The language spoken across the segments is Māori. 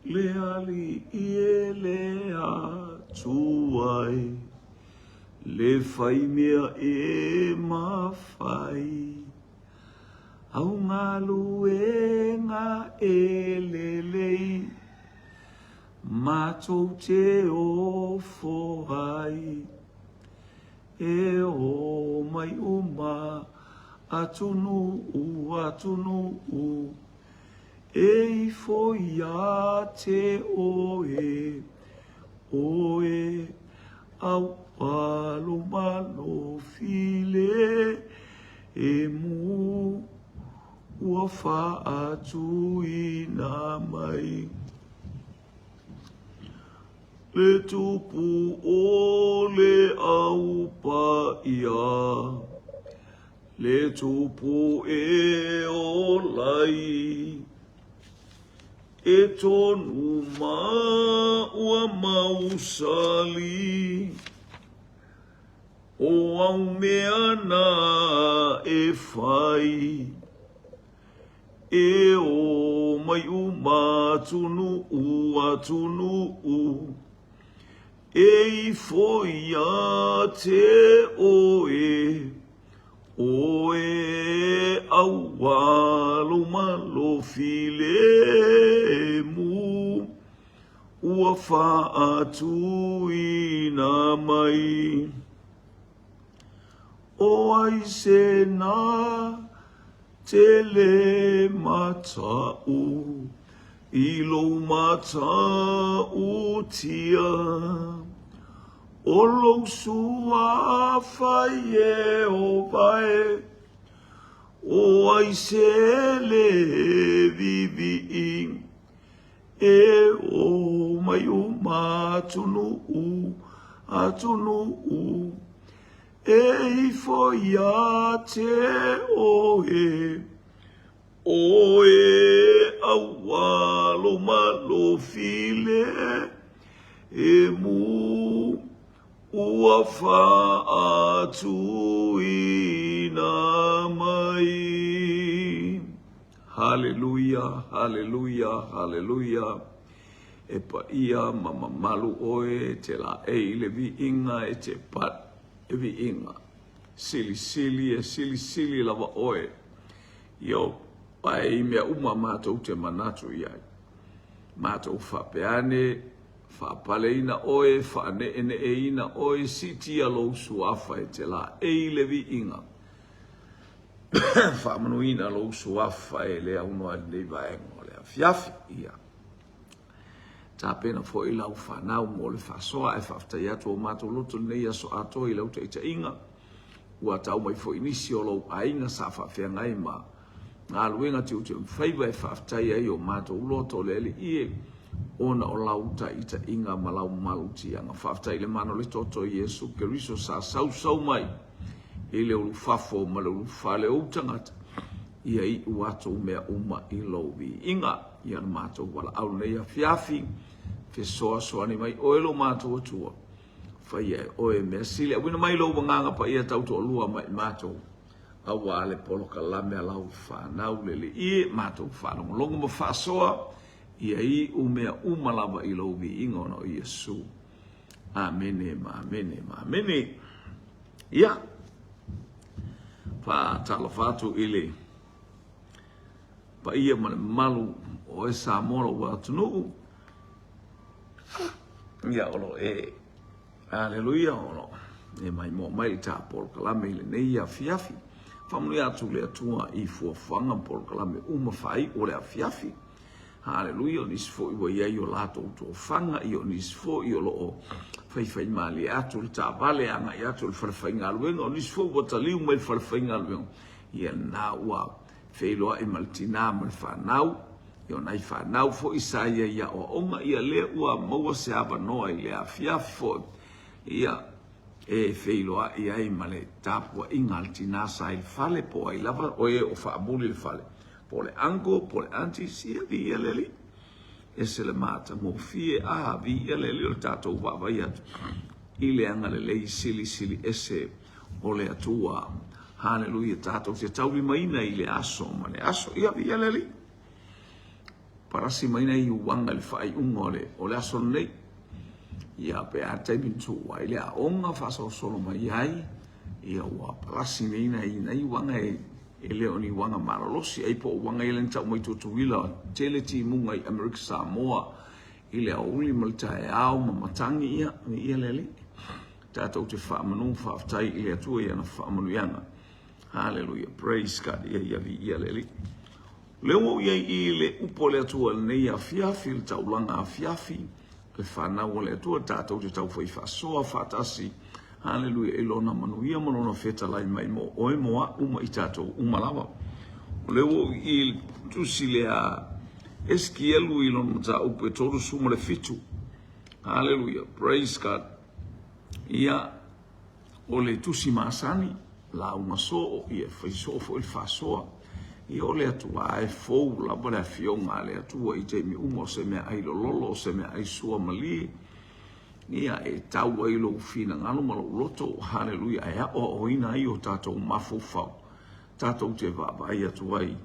le ali ie le atuai, le fai mea e mawhai, au ngā luenga e lelei, mātou te ofo hai, e o mai uma atunu u, e i foia te oe, au alo malo file, e mu ua wha atu i nā mai. Le tupu o le au pa ia, le tupu e o lai, e tonu ma ua mausali, o au mea na e whai, e o mai uma atunu u, e i foia te oe au walo malo file mu, ua wha atu i nā mai. O ai se nā te le matau, i lo matau tia, o lo sua whai e o vai, o ai se le vivi e o mai o matunu u, e i foia te oe au walo malo file, e mu ua wha atu i nā mai. Hallelujah, hallelujah, hallelujah. E pa ia mamamalu oe te la e le vi inga e te pat e vi inga. Sili lava oe. Yo, pai mea uma mātou te manatu iai. Mātou whapeane, whapaleina oe, whaane ene e ina oe, siti alo suafa e te la e le vi inga. Whamanuina alo suafa e lea unoa nei vaengo, lea fiafi ia. Tā pena fo i lau whanau mo le whasoa e whaftai atu o mātou loto nei aso ato i lau te ita inga. Ua tau mai fo inisi o lau ainga sa whawhia ngai ma. Ngā luenga te uti mwhaiva e whaftai ai o mātou loto le ele ie. Ona o lau ta ita inga ma lau maluti anga. Whaftai le mano le toto Iesu Keriso sa sau mai. I le ulu whafo ma le ulu whale o tangata. Ia i uato mea uma i louvi inga. Ia na mātou wala au nei a fiafi. Fe soa ni mai oelo mātou atua. Whai e oe mea sile. Awina mai lau wanganga pa ia tauto o lua mai mātou. Awa ale poloka lame a lau whanau lele. Ie mātou whanau. Longa ma whasoa. Ia i umea umalawa i louvi inga no Iesu. Amene, amene. Ia. Pa tala whatu ile. Pa ia mana malu o e sa moro wa tunu. Ia olo e. Aleluia olo. E mai mo mai ta por kalame ile nei a fiafi. Famuli atu le atua i fuafanga por kalame uma fai o le a fiafi. Aleluia nis fo i ia o lato to fanga i o nis fo i o lo fai mali atu le ta vale anga i atu le farfainga luenga o nis fo botaliu mai farfainga luenga. Ia na wa Feiloa e maltina mal whanau, i o nai whanau fo isaia ia o onga ia le ua maua se ava noa i le a fiafi fo ia e feiloa ia i male tapua inga altina sa il fale po ai lava o e o whaabuli il fale. Po le ango, po le anti, sia vi ia leli. E se le mata mo fie a vi ia leli o le tatou wawai atu. I le anga le lei sili ese o le atua. Hallelujah, tatou te tauwi maina i le aso, ma le aso, ia vi leli. parasi mai nei uanga le fai ungole o le aso nei ia pe atai bintu ai le onga fa so solo mai ai ia wa parasi nei uanga ele oni wanga maralosi ai po wanga ele tau mai tutuila tele ti munga i America Samoa ile auli malta au matangi ia lele tatou te whaamanu whaaftai ile atua ia na whaamanu ianga. Hallelujah, praise God, ia vi ia lele. Leo ia i le upo le atua nei a fiafi, le taulanga a fiafi, le whanau le atua tatou te tau whaifasoa whatasi. Hallelujah, e lona manuia manona feta lai mai mo oe moa uma i tatou umalawa. Leo i tusi le a eskielu i lona mata upo e toru suma le fitu. Hallelujah, praise God. Ia o le tusi masani la uma so ia faiso fo il fasoa ia o le atua e fou la bole fionga le atua i te mi umo se me ai lolo se me ai sua mali ia e tau ai lo fina ngalo malo loto haleluya ia o ina i o tatou mafofau tatou te vava ia tuai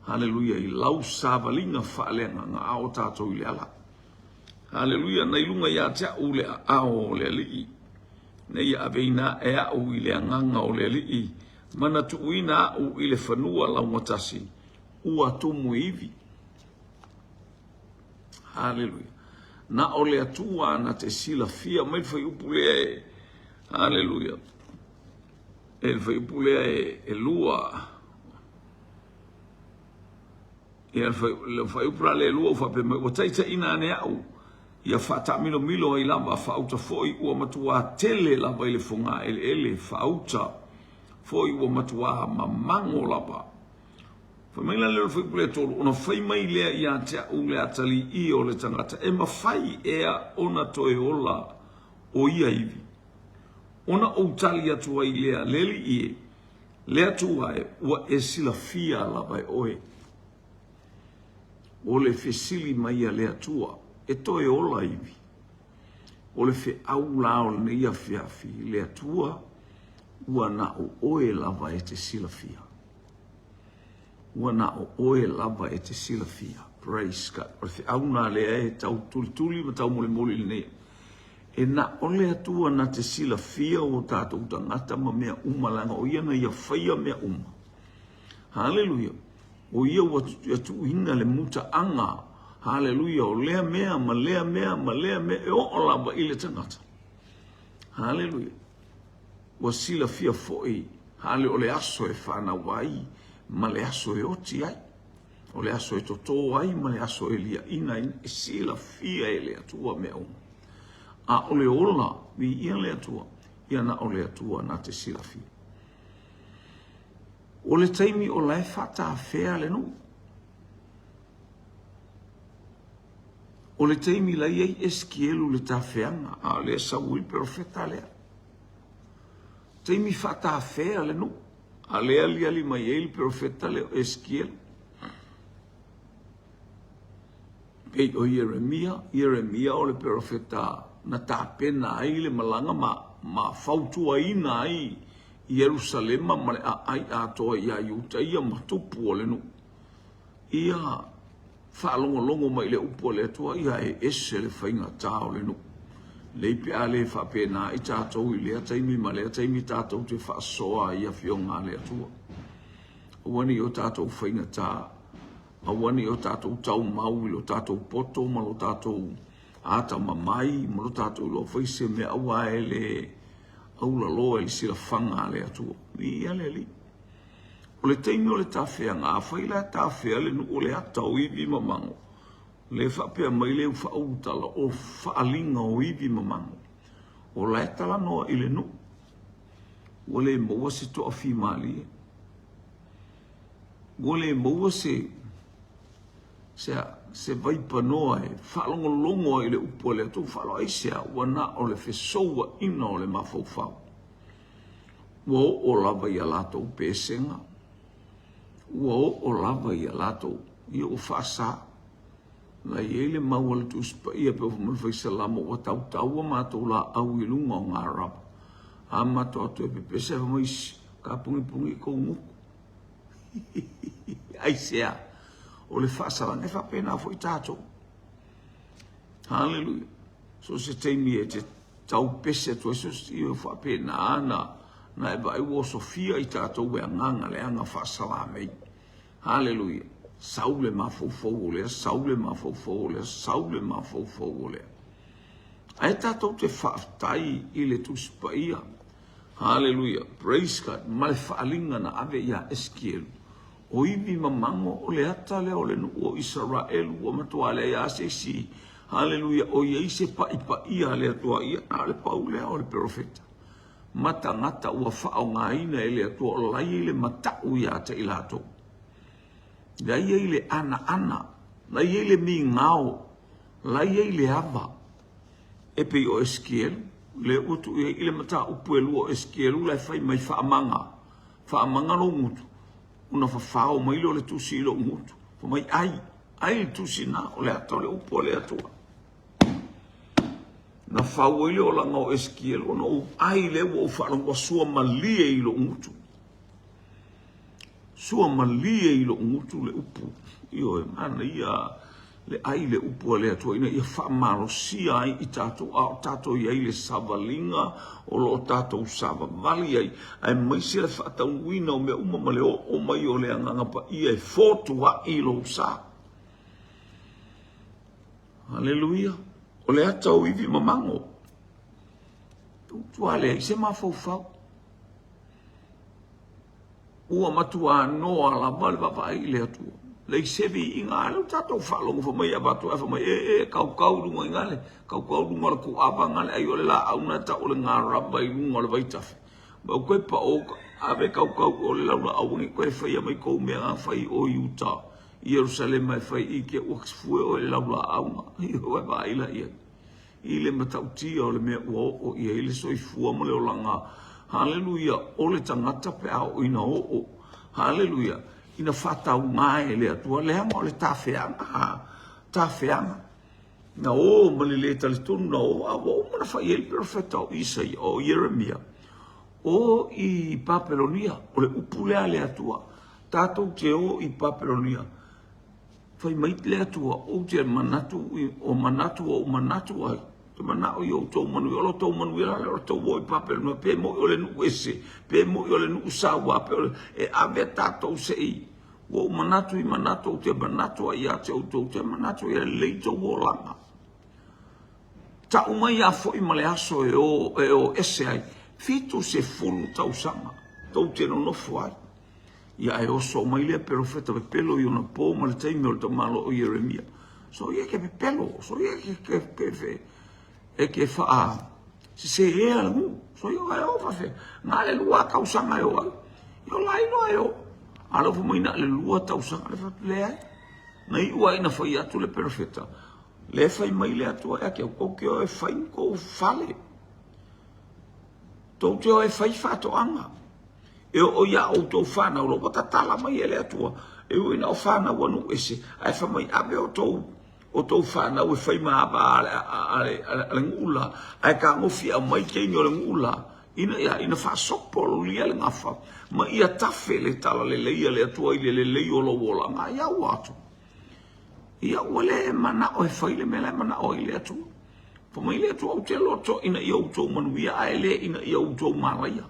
haleluya i lau savalinga faalenga nga o tatou i ala haleluya nei lunga ia te ule a o le li nei aveina e au ile nganga o le li mana tuina u ile fanua la ngotasi u atumu ivi haleluya na ole atua na te sila fia mai fai upule haleluya el fai upule e lua el fai upra le lua fa pe o taita ina ne au ia fata milo ai lava fauta foi ua matua tele lava ile funga ele fauta foi ua matua mamango lava fa mai le foi pule tolu ona fai mai le ia te u le atali I o le tangata e mafai ea ona toe ola o ia ivi ona o tali atua I lea leli I le atua e ua e sila fia lava e oe o le fesili mai a le atua e toe ola ivi. O le fe au lao le ia fiafi le atua ua na o oe lava e te silafia. Ua na o oe lava e te silafia. Praise God. O le fe au na le e tau tuli ma tau mole le nei. E na o le atua na te silafia o tātou tangata ma mea umalanga o ia na ia whaia mea uma. Hallelujah. O ia watu hinga le muta anga hallelujah o lea mea ma lea mea e o lava I le tangata hallelujah wa sila fia foi hale o le aso e whana wai ma le aso e oti ai o le aso e toto ai ma le aso e lia ina e sila fia e le atua mea a o le ola vi ia le atua ia na o le atua na te sila fia o le taimi o lai fata fea le nu o le teimi la iei eskielu le tawheanga a le saui profeta lea. Teimi fata fea le no. A le ali mai ei profeta leo eskielu. Pei o Jeremia o le profeta na tapena ai le malanga ma fautua ina ai Jerusalema ma le ai atoa ia Iuta ia matupu o le no. Ia whaalongo mai le upo le atua ia e ese le whainga tāo le no. Le ipe a le whapena I tātou I lea taimi ma lea taimi tātou te whaasoa ia whionga le atua. Awani o tātou whainga tā. Awani o tātou tau mau I lo tātou poto ma lo tātou ata mamai ma lo tātou lo whaise me awa e le aula loa I sila whanga le atua. Ni ia le li. O le teimi o le tawhea ngā whaila tawhea le nu o le atau iwi mamango. Le whapea mai leu whautala o whaalinga o iwi mamango. O la etala noa I le nu. O le maua se toa whi mali. O le maua se vaipa noa e whaalongo longo I le upo le atu whalo aisea wana o le whesoua ina o le mawhauwhau. O lava I a latou pesenga. Ua o lava I a latou ia o whaasa. La iele maua le tuspa ia pe o mwhai lama o tau mātou la au I lunga o ngā rapa. A mātou atu e pepese ha maisi ka pungi ko nguku. Ai sea. o le whaasalang e whapena fo i tātou. Hallelujah. So se teimi e te tau pese tu esus i o whapena ana na e vai o Sofia i tātou e nganga le anga whaasalamei. Hallelujah. Saule mafofou o lea, saule mafofou o lea, saule mafofou o lea. Ai tātou te whaatai i le tuspaia. Hallelujah. Praise God. Mai whaalinga na ave ia Eskielu. O iwi mamango o le ata lea o le nu o Israelu o matua le ia si. Hallelujah. O iei se ia le atua ia na le pau lea o le profeta. Mata ngata ua whao ngaina e le atua o lai le matau ia te ilato. Lai ei le ana, lai ei le mi ngao, lai ei le ava. E pe o Eskielu, le utu i le mata upu e lua Eskielu, lai fai mai whaamanga lo ngutu. Una whawhao mai lo le tusi lo ngutu. Fa mai ai le tusi na o le ato le upu o le atua. Na whao i le o langa o Eskielu, na ai le ua whaalongwa sua malie i lo ngutu. Sua malie i lo ngutu le upu. Io e mana ia le ai le upu le atua ina ia whaamaro sia ai i tātou a tātou i ai le savalinga o lo tātou savavali ai. Ai maisi le whaataunuina o mea umama le o mai o le angangapa ia e fotua i lo sa. Hallelujah. O le atau iwi mamango. Tua le se mafau. Ua matua noa la vale papa i le atua. Lei sevi inga le tatou whalongo fa mai abatu fa mai kau runga ingale kau runga le ku ava ngale ai ole la auna ta ole ngā raba i runga le vaitafe. Ba koe pa o ave kau ole launa aungi koe whai mai kou mea ngā whai o Utah. Jerusalem mai whai i ke uaksfue o le launa aunga. I hoa ba ila ia. I le matautia o le mea ua o ia i le soifua mo le o langa. Hallelujah. O le tangata pe au ina o. Hallelujah. Ina whatau ngai le atua le hama o le tawheanga. Na o mali le talitunu na o mana whai el profeta o Isai o Jeremia. O i Papelonia o le upulea le atua. Tātou te o i Papelonia. Whai mait le atua o te manatu o manatu ai. Te manao i o tau manu i olo tau manu i rale o tau o i Papelonia. Pe mo i ole nu ese. Pe mo i ole nu usawa. E ave tātou se i. O manatu i manatu o te manatu a ia te o te manatu i leito o langa. Ta umai a fo i male aso e o ese ai. Fitu se fulu tau sanga. Tau te no nofu ai. Ia e oso mai lea perofeta pe pelo i ona po ma le taimi o le tamalo o Jeremia. So ia ke pe pelo. So ia ke faa. Se ea la mu. So ia e o fafe. Nga le lua kau sanga e o ai. Ia lai no e o. Alo fu maina le lua tau sanga le fape ai. Nei ua ina fai atu le perofeta. Le fai mai le atu ai ke o ke o e fai ko fale. Tau te o e fai fato anga. E o ia o tau whana o lo tala mai e le atua. E o ina o whana wanu ese. Ai wha mai abe o tau whana o e whai maaba ale ngula. Ai ka ngofi a mai keini o le ngula. Ina wha sokpolo lia le ngafa. Ma ia tafe le tala le leia le atua i le lei o lo wola. Nga ia watu. Ia wale mana o e whai le mele mana o i le atua. Pa mai le atua o te loto ina ia o tau manuia. Ai le ina ia o tau maraia.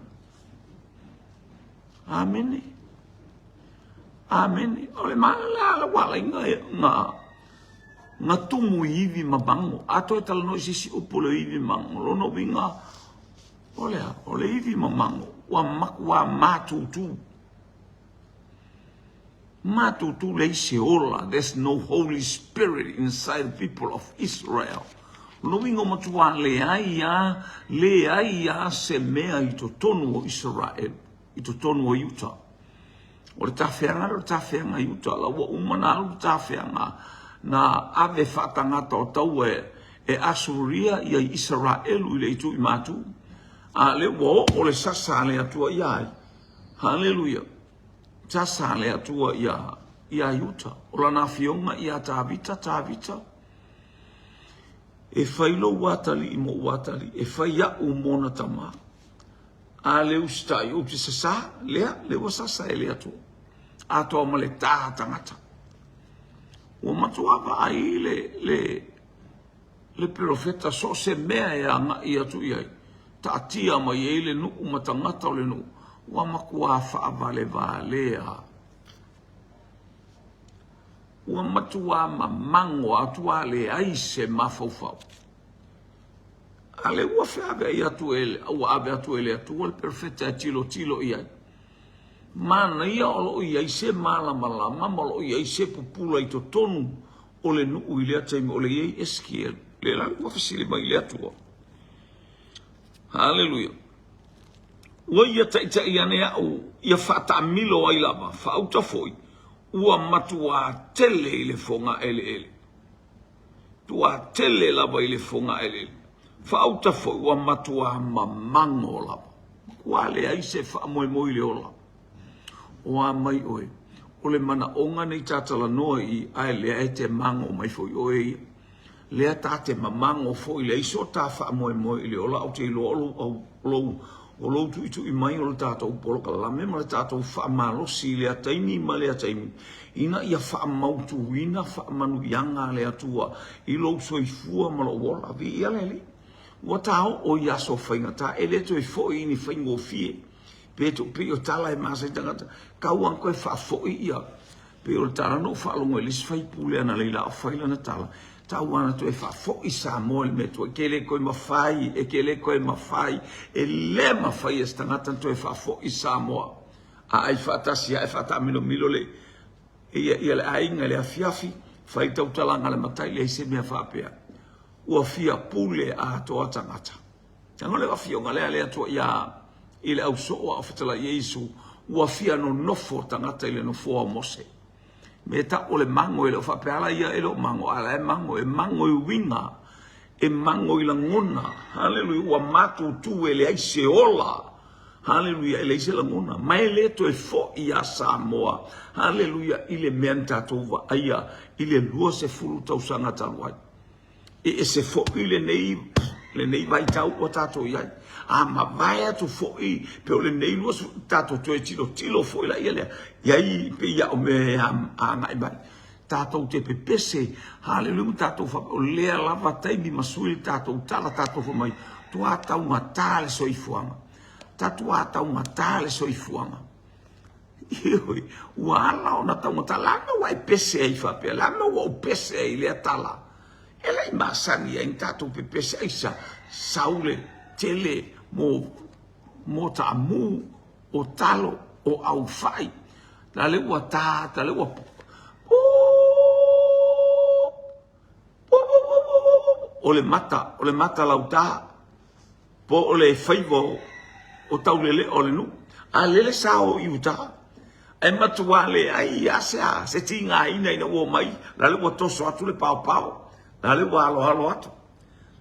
Amen. Amen. Ole mala wala nga tumu ivi mabango. Ato e tala no sisi upole ivi mango. Lono vinga. Ole ivi mabango. Wa matutu. Matutu le se ola. There's no Holy Spirit inside the people of Israel. Lono vinga matua le aia se mea i to tonu o Israel. I to tonu o Utah. O le tawhianga Utah. La ua umana alu tawhianga na ave whatangata o tau e Asuria i Israelu i le itu i matu. A le ua o le sasa le atua iai. Hallelujah. Sasa le atua ia Utah. O la na fionga ia tavita. E whailo watali i mo watali. E whaia umona tama. A le ustai o te sasa, le wa sasa e le atu. A toa ma le tātangata. ua matuava ai le profeta so se mea e anga i atu iai. Ta atia mai e le nuu matangata o le nuu. Ua makua whaavale valea. Ua matua mamango atua le aise mafaufau. Ale ua whiaga i atu ele, ua ave atu ele atu le profeta e tilo iai. Mana ia olo i aise malama malo i aise pupula i to tonu o le nuu i lea taimi o le iei Eskiel. Le la ua fasili mai le atua. Haleluia. Ua ia taita ia ne au ia whata milo ai lava, whauta foi. Ua matua tele i le fonga ele. Tua tele lava i le fonga ele. Whauta foi ua matua mamango lava. Ua le aise wha moe le ola. Oa mai oe. O le mana onga nei tatala noa i ai lea e te mango mai foi oe ia. Lea tate mamango foi le iso ta wha moe le ola au te ilo o lo tu i mai o le tātou poloka lame ma le tātou wha malosi lea taimi ma lea taimi. Ina ia wha mautu ina wha manu ianga lea tua i lo soifua ma lo wola vi ia lele. Ua tau o iaso whainga ta e leto e foi ni whaingo fie. Peto pe o tala e masa i tangata kauan koe wha foi ia. Pe o tala no wha longo e lisi whai pule ana leila o whaila na tala. Tau ana tu e wha foi sa mo le meto e kele koe mawhai e kele koe mawhai e le mawhai e stangata tu e wha foi sa moa. A ai whatasia e whata milo le. Ia le ainga le afiafi whai tau talanga le matai le se mea whapea. Ua fia pule a toa tangata. Tango le wafionga lea toa ia i le au soa o whatala Iesu. Ua fia no nofo tangata i le nofo a Mose. Me ta o le mango i le whapeala ia e lo mango. Ala e mango i winga. E mango i la ngona. Hallelujah. Ua matu tu e le aise ola. Hallelujah. E le aise la ngona. Mai le to e fo i a Samoa. Hallelujah. I le menta tova aia. I le lua se furu tau sangata wai. E se fo i le nei vai tau o tato iai. A ma vai atu fo i pe o le nei lua tato to e tilo fo i la ia lea. Iai pe ia o me a ngai bai. Tato te pepese. Hallelujah. Tato fa o lea lava taimi masui tato tala tato fo mai. Tua tau matale so i fuanga. Tatua tau matale so i fuanga. Ioi. Ua ala o na tau matale. Lama wai pese ai fa pe. Lama wa o pese ai lea tala. Ela i masani ai tato pepese aisa. Saule tele mo ta mu o talo o au fai. Tale ua tale ua o le mata lauta po o le faivo o taulele o le nu a lele sao i uta e matua le ai asea se tinga ina ua mai la le ua toso atu le pao la le ua alo atu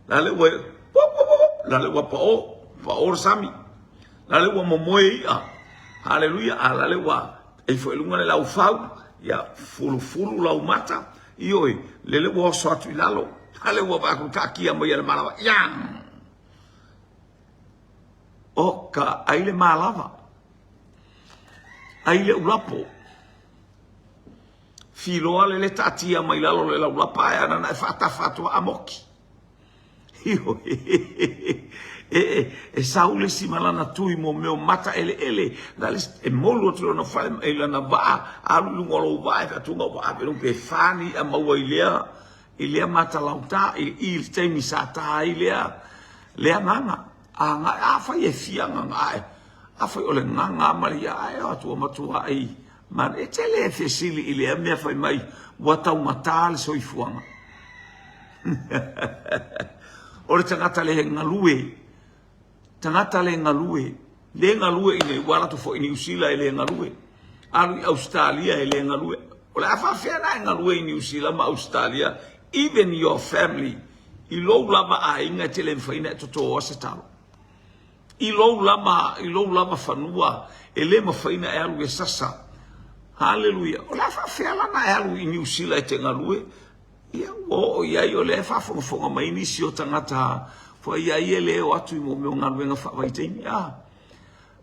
la le ua pao sami la le ua momoe ia haleluia a la le ua e foi lunga le lau fau ia fulu lau mata ioi le ua so atu i lalo ale ua vaku kakia mai le malava yang oka ai le malava ai le ulapo filoa le tatia mai lalo le ulapa ana na fatu amoki io e saule si malana tui mo meu mata ele dalis e molo tro no fale ele na va alu ngolo va e tu no va per un pe fani a maua ilea mata lauta il temi sata ilea lea nganga a fai e fia nganga a fai ole nganga maria ai atu matua ai man e tele fesili ilea me fai mai wata matal so i fuanga ore tangata le ngalue le ngalue ine wala to fo New Zealand le ngalue alu Australia le ngalue ole afa fena ngalue in New Zealand ma Australia even your family I lo lama a inga tele faina to o se talo I lo lama fanua ele ma faina e alu sasa hallelujah ole afa fela na alu in New Zealand te ngalue ia o ia yo le fa fo mai ni si o tangata fo ia ele o atu mo me ngal venga fa vai te ia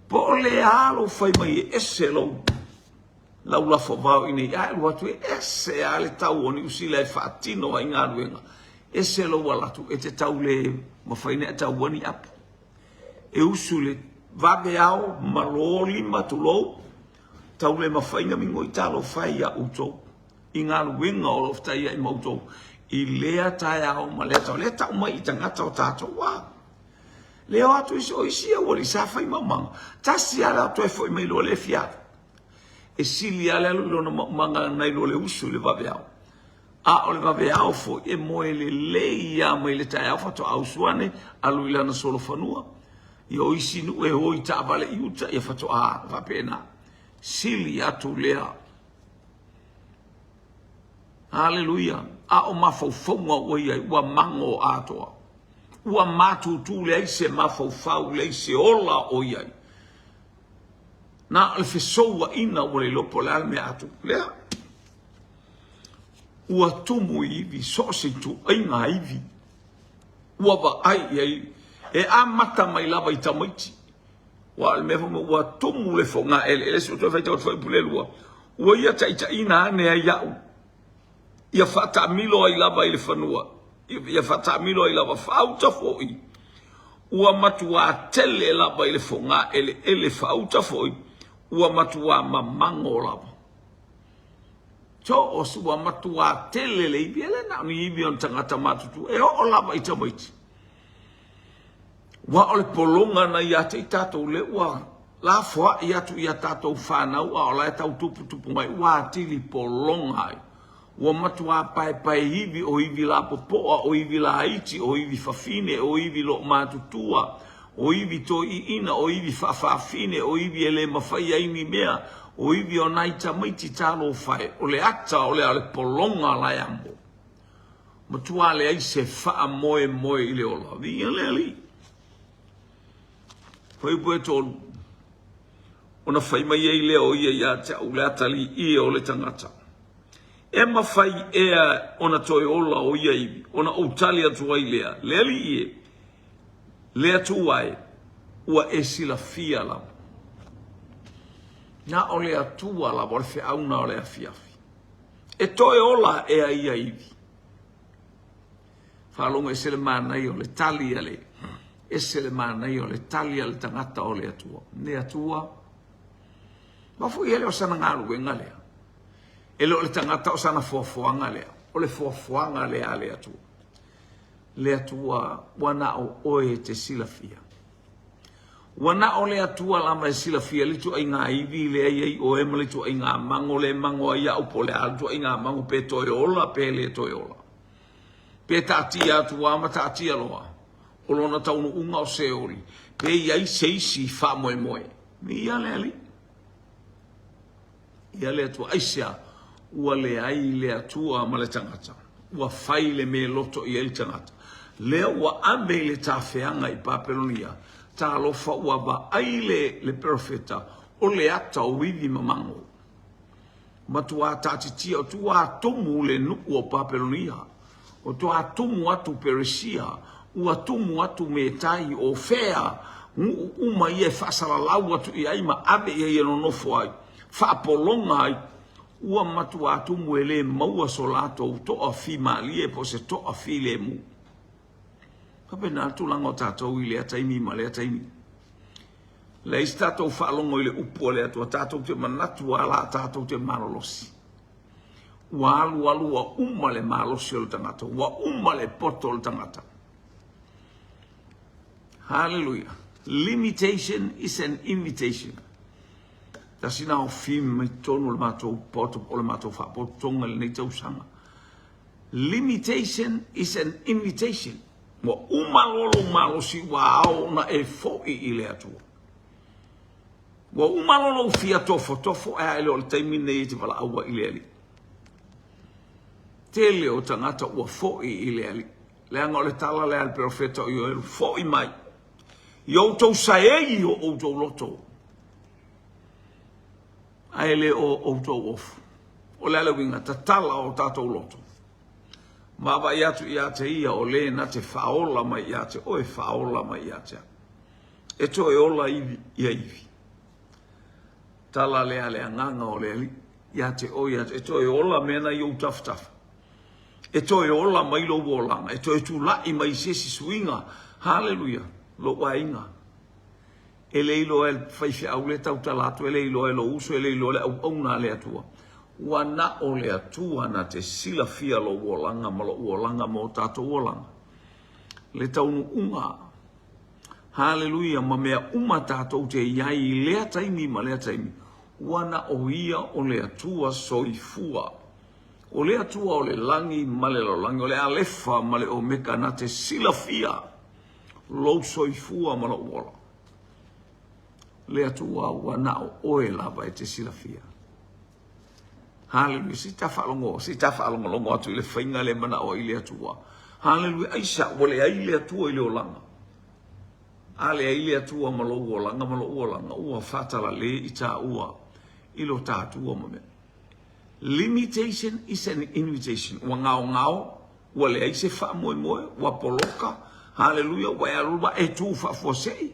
po le alo fai mai eselo laula fovao ini ai watu ese ale tau oni usila fatino ai ngaruenga ese lo wala tu e te tau le mafaina tau wani ap e usule vage au maloli matulo tau le mafaina mingo italo fai ya uto ingaruenga o loftai ai mauto i lea tai au maleta le tau mai tangata o tato wa leo atu iso isia wali safai mamang tasi ala to e foi mai lo le fiat e sili ala lo no manga nai lo le usu le vaveao a o le vaveao fo e moe le leia mai le tai au fato au suane alu ila na solo fanua yo isi nu e hoi ta vale iuta e fato a va pena sili atu lea haleluia a o mafaufonga o ia ua mango atoa ua matu tu le se mafaufau le se ola o ia na le fesoua ina o le lopo le alme atu lea ua tumu ivi so se tu ainga ivi ua va ai ai e a mata mai lava i tamaiti ua le mefa ua tumu le fonga ele se o toi faita o toi pulelua ua ia taita ina ane ai au ia fata milo ai lava i le fanua ia fata milo ai lava fauta foi ua matua tele lava i le fonga ele fauta foi ua matua mamango lava so o sua matua tele le ibele na ni ibi on tangata matutu e o lava i tamaiti wa ole polonga na ia te tatou le ua la foa ia tu ia tatou whanau a o la tau tupu mai ua tili polonga ai ua matua pai hivi o hivi la popoa o hivi la haiti o hivi fafine o hivi lo matutua o hivi to ina o hivi fafine o hivi ele mafai aini mea o hivi o naita maiti talo fai o le ata o le ale polonga la yambo matua le ai se faa moe ile ola vi ele ali foi poe tolu ona fai mai ai le o ia ia te o le atali i o le tangata e mawhai ea ona toi ola o ia iwi, ona o tali atu ai lea, leli ie, lea tu ai, ua e sila fia la. Na o lea tua la, o le fe auna o lea fiafi. E toi ola ea ia iwi. Whalonga e sele mānai o le tali ale, e sele mānai o le tali ale tangata o lea tua. Lea tua, mafu i ele o sana ngaru e ngalea. Ele o le tangata o sana fuafuanga lea. O le fuafuanga lea lea tua. Lea tua wana o oe te silafia. Wana o lea tua lama e silafia li tu ai ngā iwi lea iei o ema li tu ai ngā mango le mango ai au po lea tu ai ngā mango pe toi ola pe le toi ola. Pe tātia atu wama tātia loa. O lona taunu unga o seori. Pe iai seisi wha moe moe. Mi ia lea li. Ia lea tua aisea. Ua le ai lea tua ma le tangata. Ua fai le me loto i el tangata. Lea ua ame le tawheanga i Papelonia. Ta alofa ua ba ai le profeta. O le ata o wivi mamango. Matua tatitia o tua tomu le nuku o Papelonia. O tua tomu atu Perisia. Ua tomu atu me tai o fea. Uma ie fasala lau atu i aima ave i no nofo ai. Fa polonga ai. Ua matu atu muele maua solato toa fi malie po se toa fi le mu. Kape na atu lango tatou ile ataimi ma le ataimi. Le istatou whaalongo ile upo le atua tatou te manatu ala tatou te malolosi. Ua alu ua uma le malosi o le tangata. Ua uma le poto o le tangata. Hallelujah. Limitation is an invitation. Tasi na o film mai tonu le matou poto o le matou whapotonga le nei tausanga. Limitation is an invitation. Wa umalolo malosi wa ao na e fo'i i le atua. Wa umalolo fia tofo e ele o le taimine i te wala awa i le ali. Tele o tangata ua fo'i i le ali. Le anga o le tala le al profeta o ioelu fo'i mai. I outou saegi o outou loto. Aele o outou ofu. O le alewinga ta tala o tatou loto. Mava iatu iate ia o le na te faola mai iate. Oe faola mai iate. E to e ola ivi ia ivi. Tala le ale anganga o le ali. ia te o ia e toi ola mena i o taf. E toi ola mai lo wolanga, e toi tu lai mai sesi swinga. Hallelujah. Lo wainga. E leilo e whaiwhi au le tau talatu, e leilo e lo uso, e leilo le au na le atua. Wana o le atua na te sila fia lo wolanga, ma lo wolanga mo tato wolanga. Le taunu unga. Hallelujah, ma mea uma tato te iai lea taimi ma lea taimi. Wana o ia o le atua soifua. O le atua o le langi ma le langi, o le alefa ma le o meka na te sila fia. Lo soifua ma lo wola. Le atua wana o oe lava e te sila fia. Hallelujah, si ta whaalongo longo atu i le whainga le mana o i le atua. Hallelujah, aisa, wale ai le atua i le o langa. Ale ai le atua ma lo wolanga, ua whatala le i ta ua, i lo tātua ma mea. Limitation is an invitation. Wa ngao, wale ai se wha moe, wa poloka, hallelujah, wa aruba e tu wha fosei,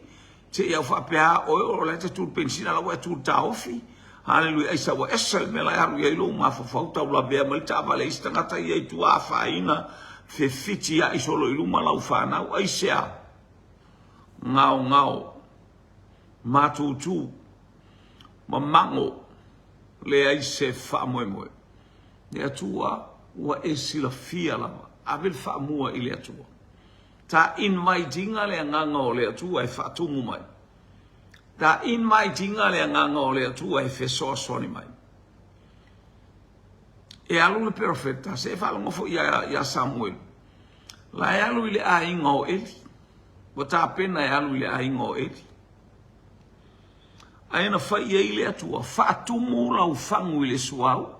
te iau wha pea oe o le te tu pensina la wa tu ta ofi, hallelujah, aisa wa esel me la aru ia ilo ma fauta ula bea malita vale istangata ia i tu a whaina, fe fiti a isolo iluma lau whanau, aisea, ngao, matutu, mamango, le ai se wha moe. Le atua ua e sila fia lava. Avel wha mua i le atua. Ta invitinga le nganga o le atua e wha tungu mai. Ta invitinga le nganga o le atua e whesoa soni mai. E alu le profeta, se wha longofo ia Samuel. La e alu i le a inga o Eli. Wa ta pena e alu i le a inga o Eli. Aina whai e ile atua, whaatumu lau whangu i le suau.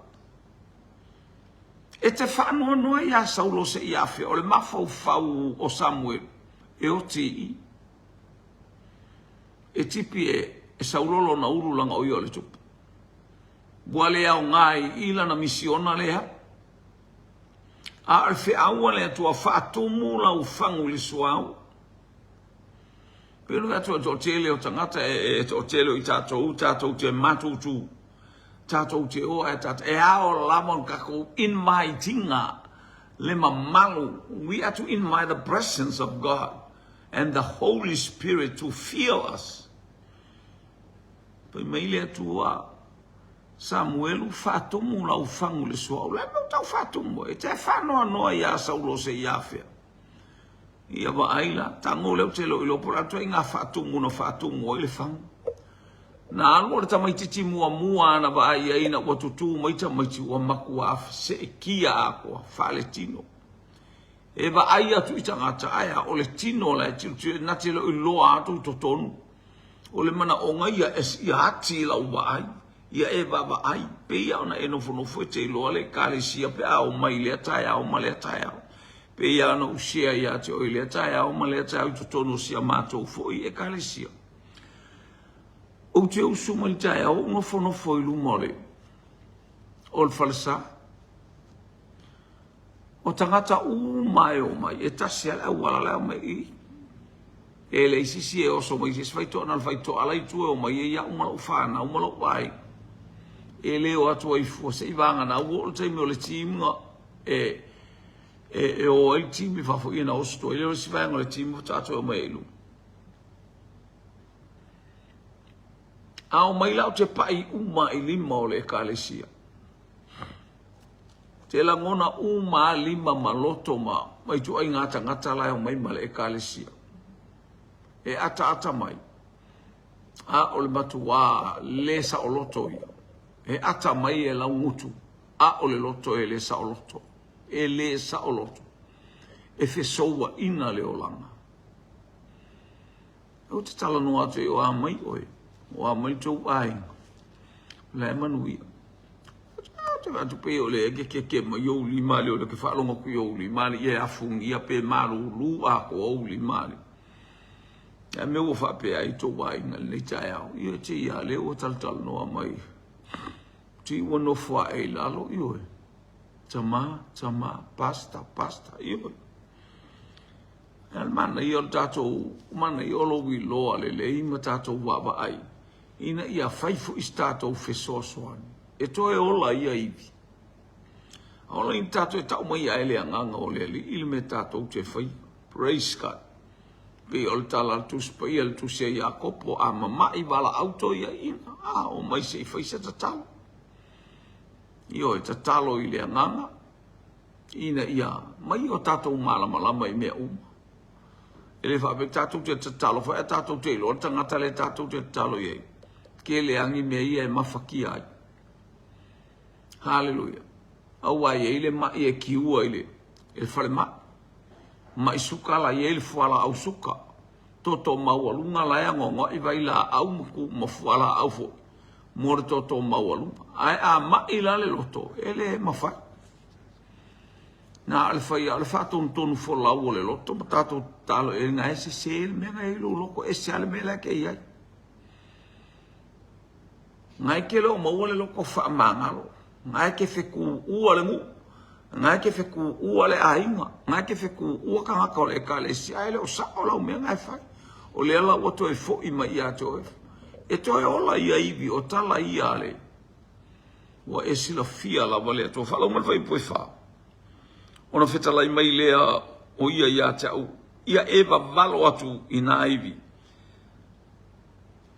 E te whanua noa ia Saulo se iawhia, o le mawhau whau o Samuel, e o ti. E tipi e Saulolo na urulanga o i o le tupu. Wale au ngai ila na misiona lea. A alfe aua le atua, whaatumu lau whangu i le suau. Pero atua to tele o tangata e to tele i tatou te matutu. Tatou te o e tata. E ao lamon kako invitinga le mamalu. We are to invite the presence of God and the Holy Spirit to fill us. Poi meile atua Samuelu fatomu lau fangu le suau. Le mau tau fatomu. E te whanoa noa ia Saulo se iawhia. Ia wa aila, tango leo te lo ilo porato inga whaatungu no whaatungu o ile whangu. Na anu ora tamaititi mua ana wa ai aina wa tutu maita maiti wa maku af se kia ako whale tino. E wa ai atu itangata aya o le tino la tiru na te lo ilo atu totonu. O le mana o ngaia es ia ati la wa ai. Ia e wa ai pe ia ona enofo e te ilo ale kare sia pe au mai le atai au ma le atai au. Pe ia no usia ia te o ile tai au ma le tai to tonu sia matou foi e kalesia. O te usu ma le tai au no foi lu mole. O falsa. O tangata o mai e tasi ala wala la mai. E le sisi e oso mai se fai to na fai to ala i tu o mai ia uma o fana uma lo pai. E le o atu ai fo se vanga na o te me o le timu e o il timi fa fo ina osto e le si va ngole timi tato o mailu au mai lau te pai uma i lima o le kalesia te la ngona uma lima maloto ma mai tu ai ngata la o mai ma le kalesia e ata mai a o le matua le sa o loto e ata mai e la ngutu a o le loto e le sa o loto e le saoloto e fe soua ina le olanga o te tala no atu e o amai oe o amai tau ai le manuia te vatu pe o le ke ma yo li mali o le ke whaalonga ku yo li mali e afungi a pe maru lu a ko o li mali e me o wha pe ai tau ai ngal nei tai au i te ia le o tal no amai ti wano fwa e lalo i oe Tama, pasta, io. Mana io tato, mana io lo wilo ale le ima tato waba ai. Ina ia faifu istato feso soani. e toe ola ia iwi. Ola in tātou e tau mai a ele anganga o le li, ili me tātou te whai. Praise God. Pe o le tala tu spai al tu se Iakopo a mamai wala auto ia ina. O mai se i whai se tatalo. Io e tatalo i le anganga. Ina ia, mai o tātou malama i mea uma. Ele whape tātou te tatalo, whae tātou te ilo, tangata le tātou te tatalo iei. Ke le angi mea ia e mawhaki ai. Hallelujah. Aua i ele mai e kiua ile. Ele whare ma. Mai suka la i ele fuala au suka. Toto maualunga la ea ngongo i vai la au muku ma fuala au fo. More toto maualunga. Ai a mai la le loto. Ele mawhai. Na ale whai ale whaton tonu fo lau o le loto. Ma tātou talo e nga ese se ele mea ngai lo loko ese ale mea la ke iai. Ngai ke leo mauale loko wha mangalo. Ngai ke wheku ua le ngu. Ngai ke wheku ua le ainga. Ngai ke wheku ua kangaka o le kale si ai leo sa o lau mea ngai whai. O le ala o toi fo ima ia toi. E toi ola ia iwi o tala ia le. Wa e sila fia la wale ato. Whalau malwai poe wha. Ona whetala i mai lea o ia tau. Ia eva valo atu i nā iwi.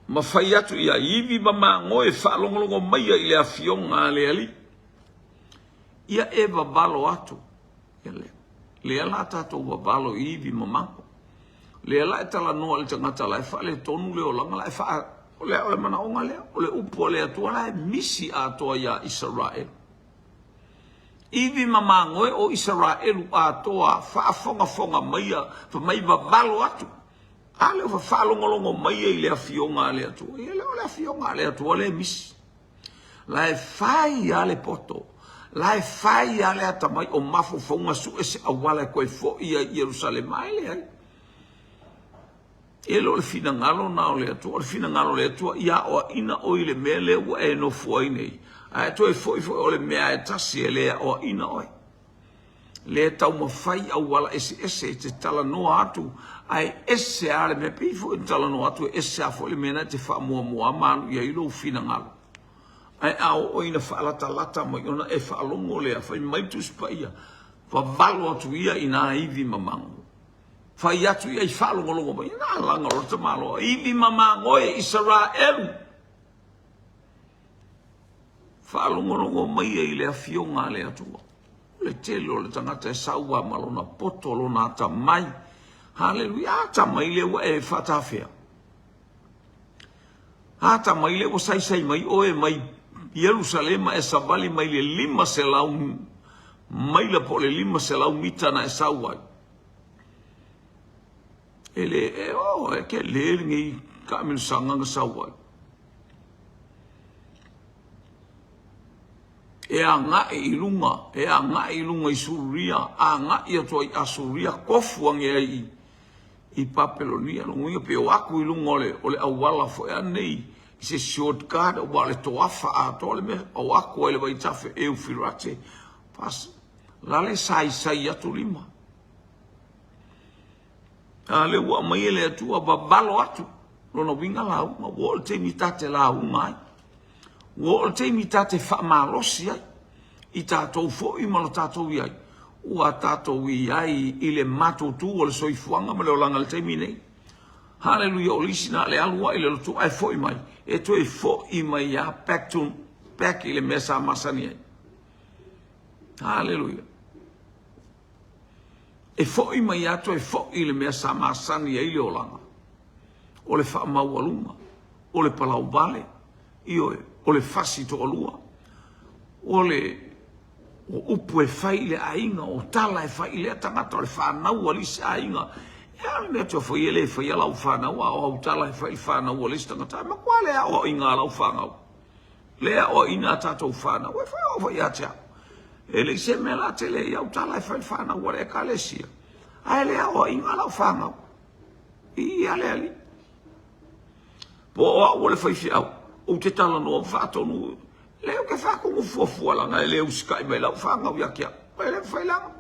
Ma whai atu ia iwi ma mā ngoe whaalongolongo mai i lea fionga le ali. Ia eva valo atu. Lea la tātou wa valo iwi ma mango. Lea la e tala noa le tangata la e wha le tonu leo langa la e wha ole mana onga lea. Ole upo le atua la e misi atoa ia Israel. Iwi ma mā ngoe o Israelu atoa wha maia. Wha mai wa valo atu. Ale o whaalongolongo mai i lea fionga le atua. Ia leo lea fionga le atua le misi. La e whai ale poto. La e whai ale ata mai o mafu whaunga su e se awala koe fo ia Jerusalem ai le ai. E lo le fina ngalo na o le atua. Le fina ngalo le atua ia o ina o ile mea le ua e no fuai nei. A e toi foi o le mea e tasi e lea o ina oi. Le tau ma whai awala ese te tala noa atu. Ai ese ale me pifo e tala noa atu ese a fo le mea te wha mua manu ia ilo fina ngalo. Ai ao o ina whaalata mai ona e whaalongo lea whai mai tu spaia. Wha valo atu ia ina iwi mamango. Whai atu ia i whaalongo mai. Ina langa rota malo. Iwi mamango e Israelu. Whaalongo mai e lea fionga lea tua. Le telo le tangata e saua malona poto lona ata mai. Hallelujah. Ata mai lea e whatawhea. Ata mai lea sai mai oe mai Jerusalema e sabali mai le 5 selau mai la po le 5 selau mitana e sauai. Ele e ke le ngi ka min sanga sauai. E anga e ilunga i Suria, anga i ato i Asuria kofu ange i Papelonia, nunga pe o aku ilunga ole awala fo e anei. Se shortcut o wale toafa a tole me o aku ele vai tafe e ufirate pas lale sai atu lima ale wa mai ele atu babalo atu lona winga la ma wolte mitate la mai wolte mitate fa malosi ai i tatou fo i malo tatou ai ua tatou ai ile mato tu o le soifuanga ma le olanga le temine. Hallelujah, o lisina le alua ile lo tu ai fo i mai. E tu e fo i mai ya back ile mesa masani ai. Hallelujah. E fo i mai ya tu e fo ile mesa masani ai le olanga. O le fa maualunga, o le palau vale, o le fasi to olua. O upu e fai le ainga, o tala e fai le tangata, o le fa nau alisi ainga. Ya me to foi ele foi ela ufana wa o tala foi fana o lista ngata ma kwale o inga la ufana le o ina tata ufana we foi ya cha ele se me la tele ya tala foi fana o le kalesia ale o inga la ufana i ale ali po o le foi fia o te tala no fato no le o ke fa como fofo la na le o sky me la ufana o ya kia ele foi la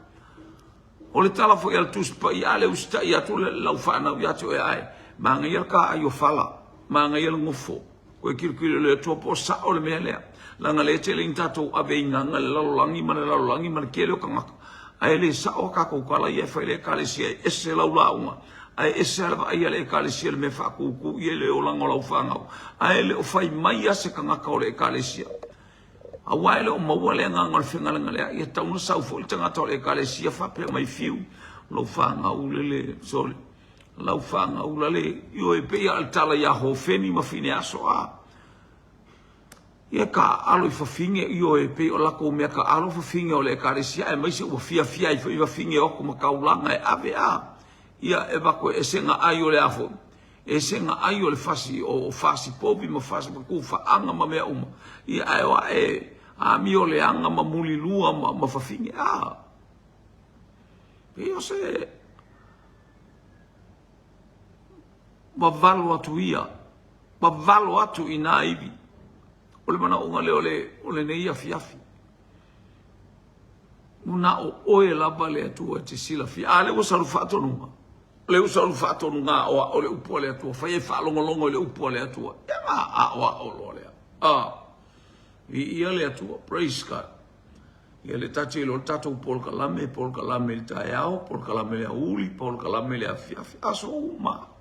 o le tala fo el tuspa ia le usta ia tu le laufana ia tu ai manga ia ka ayo fala manga ia ngofo ko kirkir le topo sa o le mele langa le te le tatou ave nganga le lalolangi mana kele ka ngaka ai le sa o ka ko kala ye fa le kalesia ese laulaunga ai ese ala ai le kalesia le me fa ku ye le olanga lau fanga ai le o fai mai ase ka ngaka o le kalesia awaile o mawale nganga le fingala ngale ia tauna sau fo le tanga to le kalesia fa pe mai fiu lo fanga ulele sole lau fanga ulale yo e pe al tala ya ho feni ma fine aso a ia ka alo fa finge yo e pe o la ko me ka alo fa finge o le kalesia e mai se o fia i fa finge o ko ma kaulanga e ave a ia e ba ko esenga ayo le afo esenga ayo le fasi o fasi pobi ma fasi ku fa anga ma me uma ia ayo a mi o le anga ma muli lua ma fa finge a io se ba valo atu ina ibi ole mana unga ole nei afiafi una o oe la bale atu te sila fi ale o salu fato nunga le o salu fato nunga o ole upole atu fa ye fa longo le upole atu a o lole ia le atu praise God ia le tati lo tato por kalame le taiao por kalame le uli por kalame le afiafi aso uma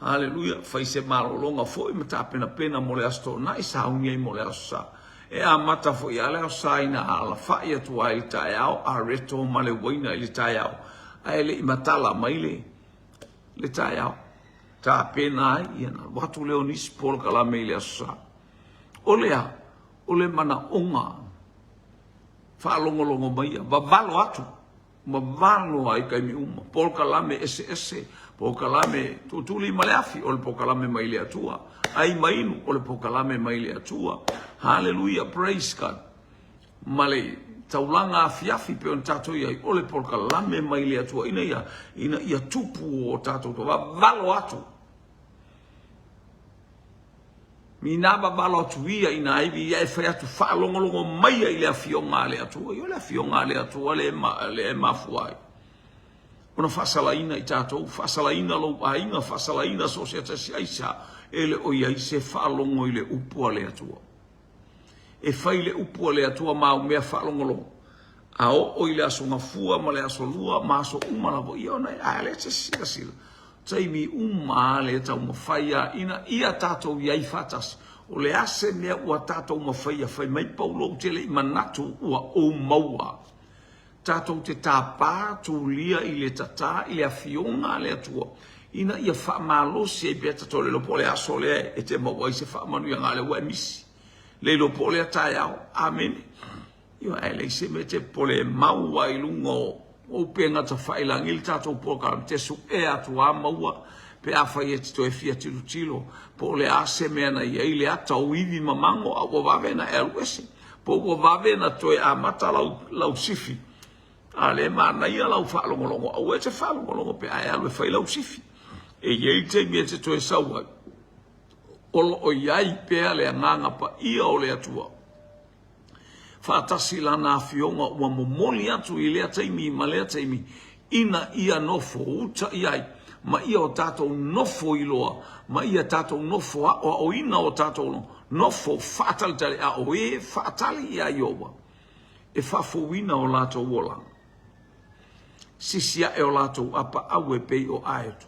Haleluya, fai se malolonga foi mata pena mo le asto na isa unye mo le asa. E a mata foi ale asa ina ala fai atu ai taiao a reto male waina i taiao. Ai le imatala maile le taiao. Ta pena ai ina watu leonis pol kala mele asa. Ole mana onga. Fa longo mai ba valo atu. Ma valo ai kai mi uma pol kala me ese Pokalame tutuli maleafi o le pokalame maile atua. Ai mainu o le pokalame maile atua. Hallelujah, praise God. Male taulanga afiafi pe on tato ia o le pokalame maile atua. Ina ia tupu o tato to valo atu. Minaba valo atu ia ina aivi ia e fai atu fa longo maia ile afionga ale atua. Io le afionga ale atua le mafuai. Ona fasalaina i tātou, fasalaina lo ainga, fasalaina sosiata si aisa, ele o ia se whaalongo i le upua le atua. E whai le upua le atua mau mea whaalongo lo. A o i le aso ngafua, ma le aso lua, ma aso umana vo. Ia ona a le te sila. Taimi uma le tau mawhaia, ina ia tātou iai fatas. O le ase mea ua tātou mawhaia, whai mai paulo te le imanatu ua o maua. Tātou te tāpā, tūlia i le tata, i le afionga le atua. Ina ia whaamalosi e bea tato le lopo le aso le e te maua i se whaamanu i ngā le ua misi. Le lopo le atai au. Amen. Ia e le se me te pole maua i lungo o penga ta whailangi le tātou pokaram te su e atua maua. Pe a whai e tito e fia tilo. Po le ase mea ia i le ata o iwi mamango a wawavena e aluese. Po wawavena toe a mata lau sifi. Ale mana ia lau whaalongolongo, au e te whaalongolongo pe ai alu e whai lau sifi. E iei te mea te toe saua. Olo o iai pea le anganga pa ia o le atua. Whaatasi lana a fionga ua momoli atu i lea teimi, ma lea teimi. Ina ia nofo uta iai, ma ia o tātou nofo iloa, ma ia tātou nofo o ina o tātou nofo whaatali tali a o e whaatali ia iowa. E whafowina o lātou wolang. Sisia e o lātou apa au e pei o aeto.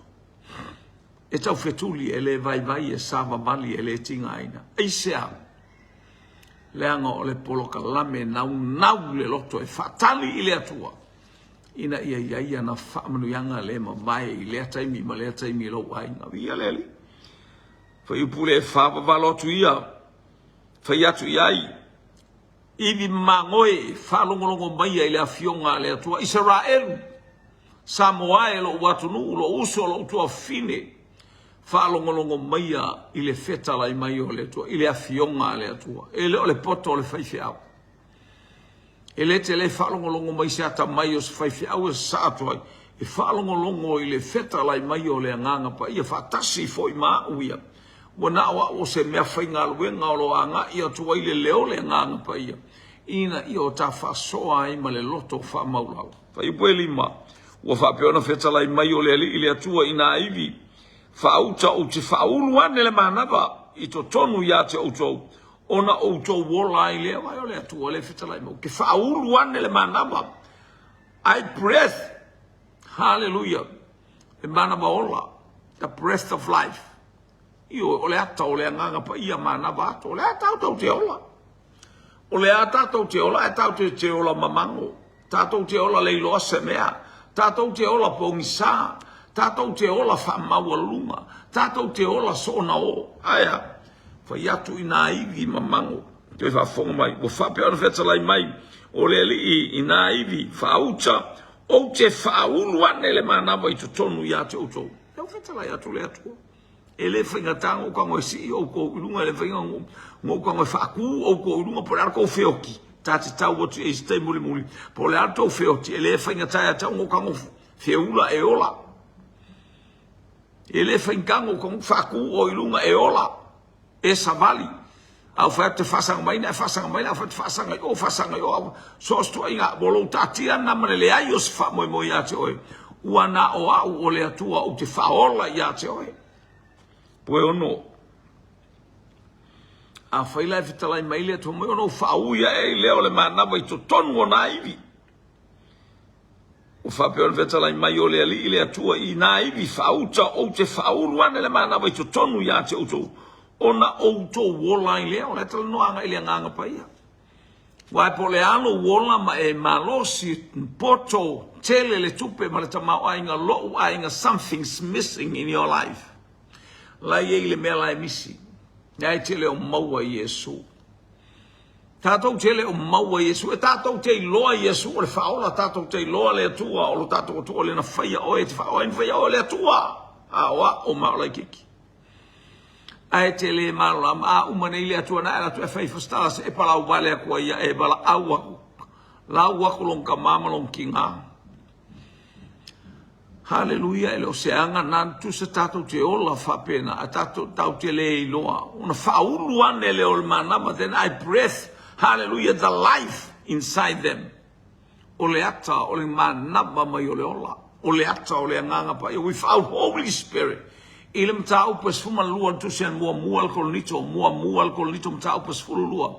E tau whetuli e le vai e sāwa mali e le tinga aina. Eisea, leanga o le poloka lame nau le loto e whatali i le atua. Ina ia na whaamanuianga le ma mai i lea taimi ma lea taimi lau ainga. Ia leli. Whai upule e whaavavalotu ia. Whai atu iai. Iwi mangoe whalongolongo mai i le afionga le atua. Israelu. Samoa e lo watunu lo uso lo utua fine. Whalongolongo mai i le fetala i mai o le atua. I le afionga le atua. E le o le poto o le whaiwhiau. E le te le whalongolongo mai se ata mai o se whaiwhiau e sa atua. E whalongolongo i le fetala i mai o le anganga pa. Ia whatasi foi maa uia. Wana awa o se mea whainga luenga o lo anga i atua i le leo le anganga pa ia. Ina i o ta whasoa i ma le loto whamaulau. Whaipoe lima. Ua whapeona fetala i mai o le ali i le atua ina iwi. Whauta o te whaulu ane le manava i to tonu ia te autou. ona o to wola ile wa ole atu ole fitala mo ke faulu ane le manaba I breath hallelujah le manaba ola the breath of life io ole ata ole nganga pa ia manaba to ole ata to te ola ole ata to te ola ata to te ola mamango tato te ola le lo semea tato te ola pongisa tato te ola fa mawaluma tato te ola sona o aya fa yatu ina ivi mamango te fa fonga mai o fa pe ona fetsa lai mai o le li ina ivi fa ucha o te fa ulu ane le mana mai to tonu ya te uto te fetsa lai atu le atu ele finga tango ka mo si o ko lunga le finga mo ka mo fa ku o ko lunga por arco feoki tati tau o te stay muli muli por le alto feoki ele finga ta ta mo ka mo feula e ola ele finga mo ka fa ku o lunga e ola e savali au fa te fasang mai na fasang mai na fa fasang o fasang o so sto inga volontati na mele ai os fa mo ya te oi wana o au o le atua o te faola ya te oi poe ono a faila fitala mai le to mo ono fa uia e le ole mana vai to tonu ona ivi o fa pe fitala mai ole ali le atua I na ivi fa uta o te faulu ane le mana vai to tonu ya te o ona o to wola ile ona tala no anga ile nganga pa ia wa po le ano wola ma e malosi poto tele le tupe ma tama ainga lo ainga something's missing in your life la ile me la misi ai tele o maua Yesu tatou tele o maua Yesu e tatou te loa Yesu o le faola tatou te loa le tua o lo tatou to le na faia o e te faia o le tua a wa o ma la kiki ai tele malam a umane ile atua na atu e fai fasta e pala o vale ko ia e bala awa la wa kolon ka mama lon kinga hallelujah ele o se anga nan tu se tato te ola fa pena a tato tau te le loa una faulu ane le ol mana but then I breath hallelujah the life inside them o le ata o le mana mai o le ola o le ata o le nganga pa without Holy Spirit ile mta upes fuma lua tu sen mua mua al kolnito mta upes fulu lua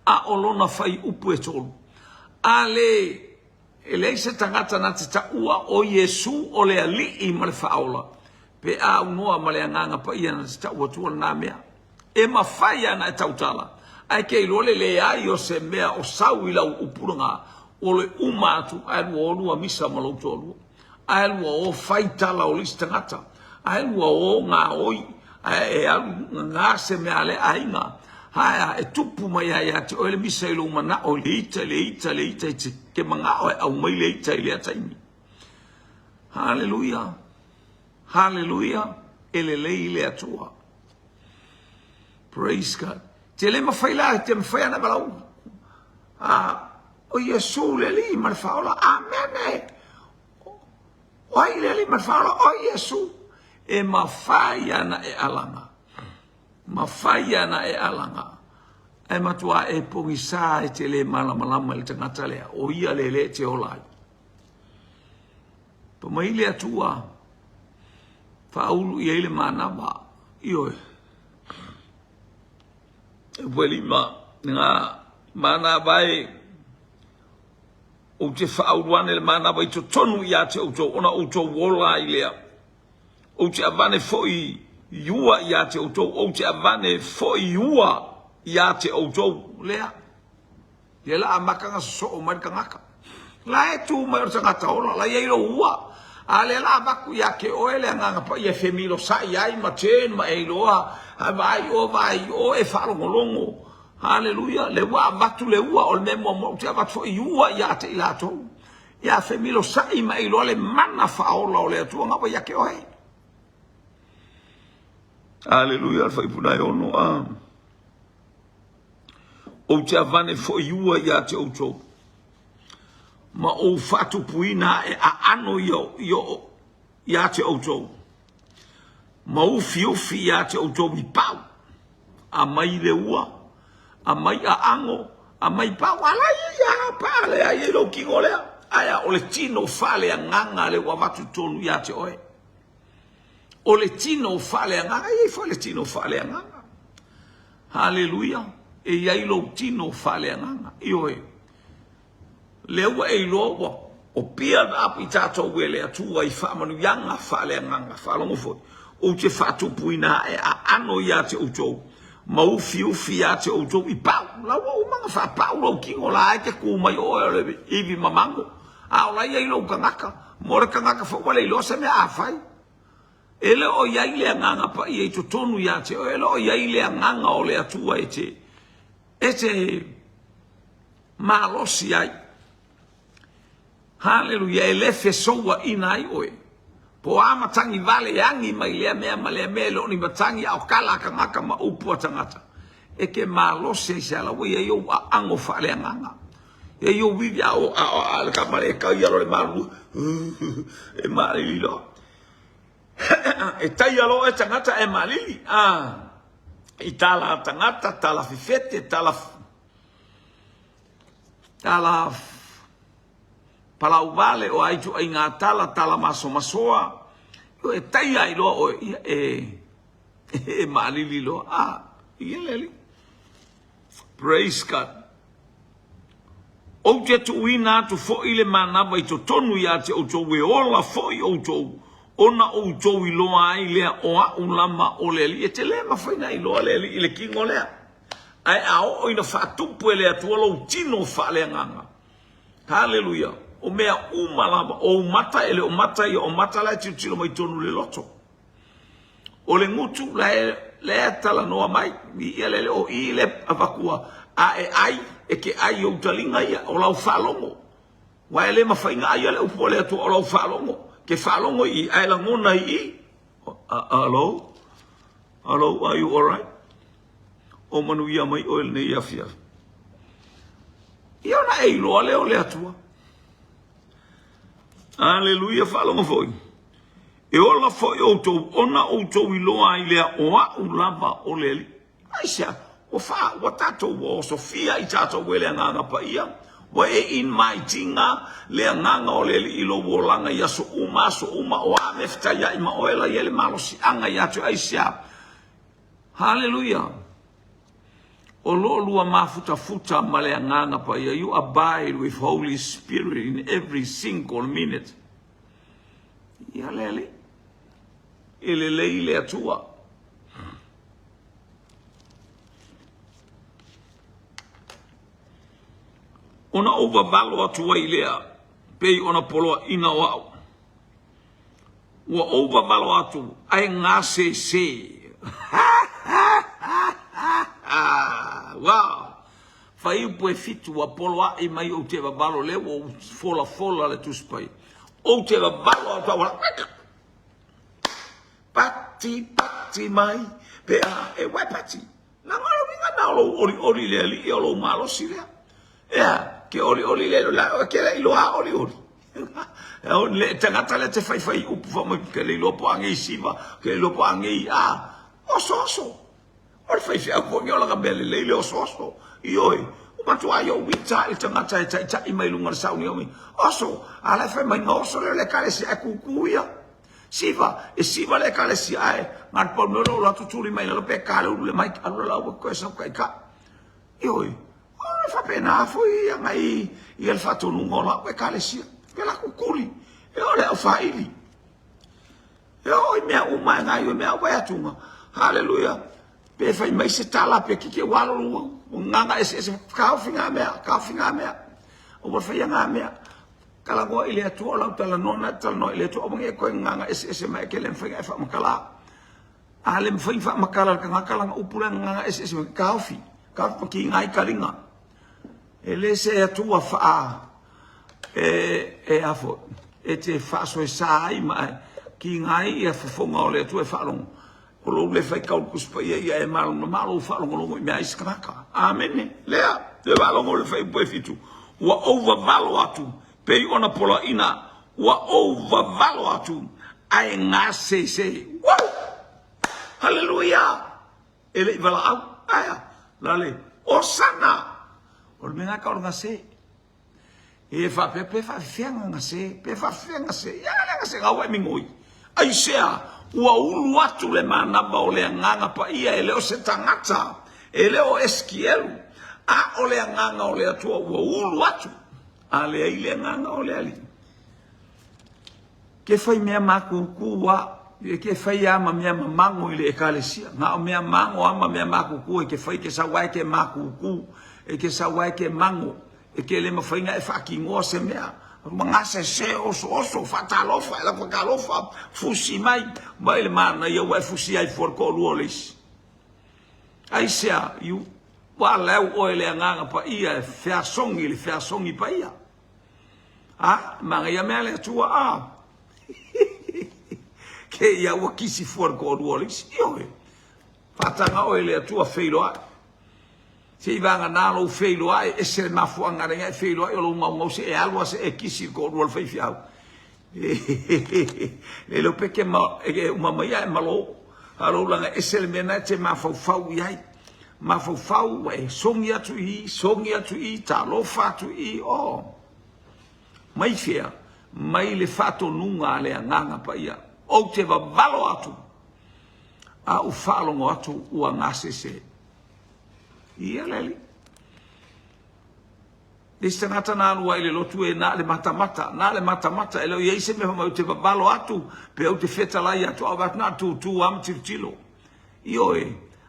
a olona fai upu e tolu ale ele se tangata na te taua o Yesu o le ali ma le faola pe a unua ma le nganga pa ia na te taua tua na mea e ma faia na e tautala ai ke ilole le ai o se mea o sau ila upuranga o le umatu ai lua lua misa ma lo tolu ai lua o faitala o lista ngata ai lua o ngā oi e ngā se mea le ainga haya e tupu mai ai ati o le misa ilo umana o le ita ke manga o au mai le ita ile ataimi hallelujah hallelujah ele le ile atua praise God te le mafaila te mafaya na balau o Yesu le li marfaola amen o ai le li marfaola o Yesu e mafaya na e alanga mafaya na e alanga e matua e pongisa e te le malama le tangata lea o ia le te olai pa mai le atua faulu ia ile manaba io e welima nga manaba e o te faulu ane le manaba i to tonu ia te auto ona auto wola ilea o te avane foi iua ia te auto o te avane foi iua ia te auto lea ia la amakanga so o marikangaka la e tu mai o tangata ola la ia ilo ua a le la baku ia ke oele nganga pa ia femilo sa ia ma ten ma e loa vai o e falo ngolongo hallelujah le ua batu le ua o le memo mo te abatu foi iua ia te ilato ia femilo sa i ma e loa le mana faola o le tu ngapa ia ke oe hallelujah fai punai ono o te avane fo iua ia te auto ma o fatu puina e a ano yo ia te auto ma o fiofi ia te auto mi pau a mai le ua a mai a ango a mai pau ala ia pale a ilo kingolea aya o le tino fale a nganga le wamatu tonu ia te oe o le tino fale a nganga i fo le tino fale a nganga hallelujah e iai lo tino whaleanganga. Ioe, leua e loa o pia api tātou wele atua I whamanu yanga whaleanganga, whalongo foi. O te whatupuina e a ano ia te utou. Maufi ia te utou I pau. Laua o manga wha pau lau kingo la e te kumai o e iwi mamango. A o lai e ilo kangaka. Mora kangaka whawale I loa se mea awhai. Ele o iai lea nganga pa I e to tonu ia te. Ele o iai lea nganga o le atua e te. E te malosi ai. Hallelujah. E le fesoua ina ai oe. Po ama tangi vale yangi mai lea mea lo ni matangi au kala kangaka ma upua tangata. E ke malosi se ala we e yo ango fale nganga. E yo vivi au al kamare ka ya lo malu. E malili lo. E tai alo e tangata e malili. I tala tangata, tala fifete, tala palau vale o aitu ai ngā tala masoa. E tai ai loa o e malili loa. Ia leli. Praise God. O te tuina tu fo ile manava I to tonu ia te o tau e ola fo I o tau. Ona o tau I loa ai lea o a ulama o leli. E te lea mawhaina I loa leli I le kingo lea. Ai ao o ina whatupu e lea tuala o tino whale nganga. Hallelujah. O mea umalama, o umata ele o mata I o mata lai tilo mai tonu le loto. O le ngutu lea tala noa mai, I lele o I le avakua, a e ai, e ke ai o talinga ia, o lau whalongo. Wa ele mawhainga ai ale upo lea tu o lau whalongo. Ke whalongo I ai la ngona I. Hello? Hello, are you alright? O manu ia mai o ele ne ia fia. Ia na e loa leo lea tua. Aleluia, whalongo foi. E ola foi outou, ona outou I loa I lea oa ulava o leli. Aisha, o wha, o tatou o Sofia I tatou wele nganga pa ia. Wa e in mai tinga lea nganga o leli I lo wolanga ia so uma o ame fitaya I maoela yele malosi anga ia tu Aisha. Hallelujah. O lo lua mafuta ma lea nganga pa ia. You abide with Holy Spirit in every single minute. Ia leli. Ele lei le atua. Ona overvalo atua I lea. Pei ona poloa ina wau. Ua overvalo atu. Ai ngase se. Wow. Fai upo fitu wa poloa I mai o te valo le o fola le tuspai. O te valo atua. Pati mai pe e wai pati na ngalo minga na ori le li o lo malo si le ke ori le la ke le lo ori o le tangata le te fai upu fa mo ke le lo po angi siva ke lo po angi o o fai a po nyola ka bele le o soso ioi o matu ayo wita il tangata i mai lunga sa uni o so ala fai mai no so le kale si a kukuia Siva le kale si ai, ngan pol mero la tuturi mai la pe kale u le mai alu la ko sa kai ka. Ioi, o le fa pena foi ngai I el fatu lungo la pe kale si, pe la kukuli. E o le fa ili. E o me o mai ngai me o ya tunga. Hallelujah. Pe fa mai se tala pe ki ke walo lu, nganga ese ka finga me. O fa ya ngame. Kala go ile tu ola tala nona tala no ile tu o nge ko nganga ese mai ke len fa fa makala alem fa makala ka ngakala upula nganga ese kafi ka ki ngai kalinga ele se tu fa afo te fa so sai mai ki ngai e fa fonga ole tu e fa long o lo le fa ka ku spa ia e malo fa long lo me ai skraka amen lea de balong le fa po fitu wa over valo atu Pei ona pola ina wa overvalo atu ai ngase se. Wow! Hallelujah! Ele vala au aya lale osana. Ol menga ka ngase. E fa pe fa fianga ngase, pe fa fianga se. Ya ngase gawa mingoi. Ai sea ua ulu atu le mana ba o le nganga pa ia ele o se tangata. ele o eskielu a ole nganga ole atua ua ulu atu a le ile nganga ole ali ke fai mea makuku wa ke fai ama mea mamango ile ekalesia nga o mea mango ama mea makuku ke fai ke sawai ke makuku ke sawai ke mango ke le mafainga e fakingo se mea mangase se oso fatalofa la fakalofa fusi mai le mana ia wa fusi ai for ko luolis ai sia you wala o ele nganga pa ia feasongi pa ia manga ia mele tua ke ia wa kisi for ko luolis io fatanga o ele tua feilo se vanga nalo feilo ai e se mafuanga nga feilo ai lo mau se e alwa se e kisi ko ruol fai fiau e lo peke ma e uma ia malo alo langa e se mena te mafau ai mafau e songia tu i ta lo fatu i mai fia mai le fato nunga le nganga pa ia o te va valo atu a u falo ngo atu u ngase se ia leli desta ngata na lua ile lotu e na le mata ele ia se me ma te valo atu pe o te feta la ia tu avat na tu am tilo io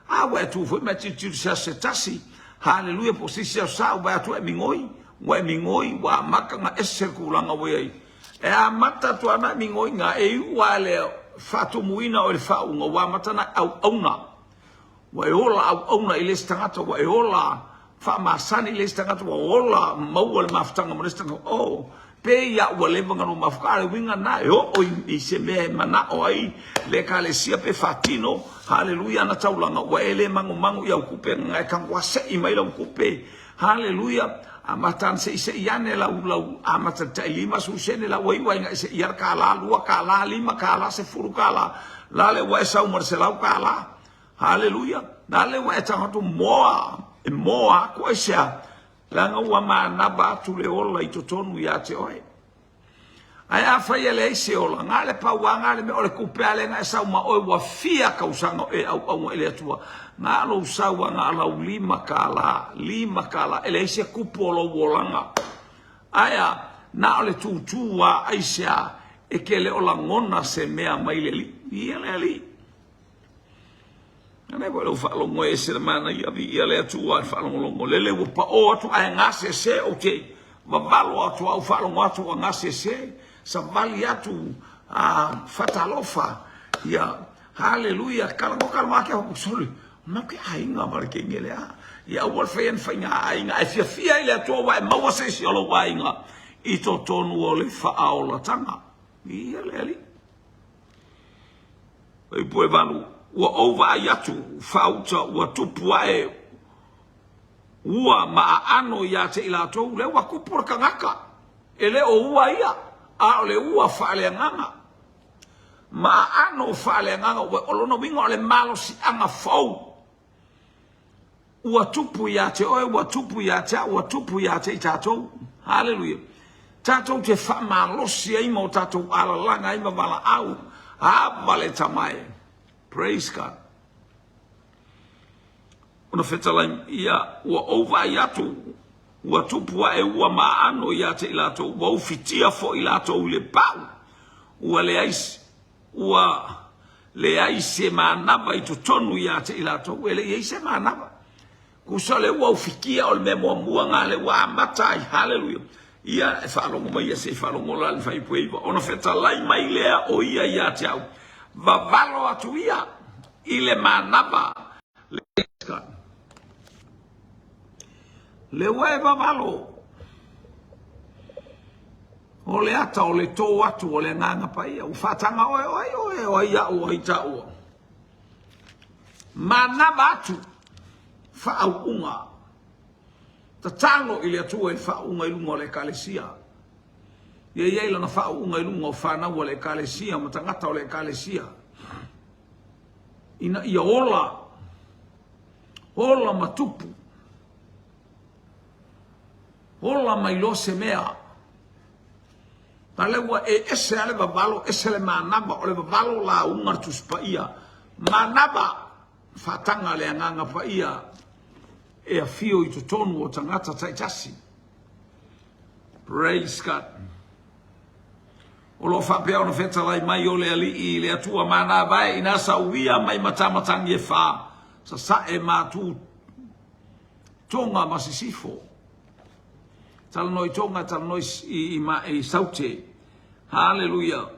a wa tu foi me tilo se tasi haleluya posisia sa wa tu e mingoi wa maka nga ese kulanga we e a mata tu ana mingoi nga e wa le fatu muina o le fa unga wa mata na au wa ola au ona ile stangata wa ola fa masani ile stangata wa ola mau le maftanga mo stanga pe ya wa le vanga no mafkare winga na o i se me mana o ai le kalesia pe fatino haleluya na taulanga wa ele mangu ya kupe ngai kan wa se i mai lo kupe haleluya amatan se iane la amatan tailima su sene la wai ngai se yar kala lua kala lima kala se furu kala la le wa sa umar se la kala haleluya dale wa tangatu moa ko sia langa wa mana ba tu le ola i tonu ya te oi ai afa ele se ola ngale pa wa ngale me ole kupele nga sa uma o wa fia ka usanga e au ele tua ngalo sa wa ngala lima kala ele se kupolo wolanga aya na ole tutua aisia e kele ola ngona se mea mai le Ane bo lo falo mo e semana ia vi ia le tu al falo mo le wo pa o tu a ngase se okay va valo atu au falo mo atu ngase se sa vali atu a fatalofa ia haleluya kalma ke ho soli ma ke ainga mar ke ngele ia wol fain fainga ainga e fia ile atu wa ma wa se si lo wa ainga I to tonu o le fa aola tanga ia le ali e po vanu ua ova yatu fauta ua tupu ae ua maano ia te ila tou le ua kupura kangaka ele o ua ia a o le ua faaleanganga maano faaleanganga ua olono winga o le malo si anga fau ua tupu ia te oe ua tupu ia te I tatou haleluya tatou te fa malosi ai mo tatou alalanga ai ma wala au a vale tamae. Praise God. Ona fetala ia ua ova iatu ua tupua e ua maano ia te ilato ua ufitia fo ilato ule pau ua le aise manaba I tonu ia te ilato ua le aise manaba kusa le ua ufikia o le memo mua ngā le ua matai hallelujah ia e whalongo mai ia se whalongo la le whaipueiva ona fetala mai lea o ia te au vavalo atu ia ile manaba le wae vavalo o le ata o le tō atu o le nganga pa ia u whatanga oe ia o ita ua manaba atu whaau unga ta tango ile atu e whaau unga ilunga o le kalesia ia lana whaau unga ilunga o whanau o le kalesia ma tangata o le kalesia ina ia ola matupu ola mai lo se mea talewa e ese ale vavalo ese le manaba o le vavalo la unga tuspa ia manaba fatanga le nganga pa ia e a fio I tonu o tangata taitasi. Praise God. O lo whapea o na whetalai mai o le ali I le atua mana vai ina sa uia mai matamatangi e wha. Sa sae mātu tonga masisifo. Tala noi tonga, tala noi I saute. Hallelujah.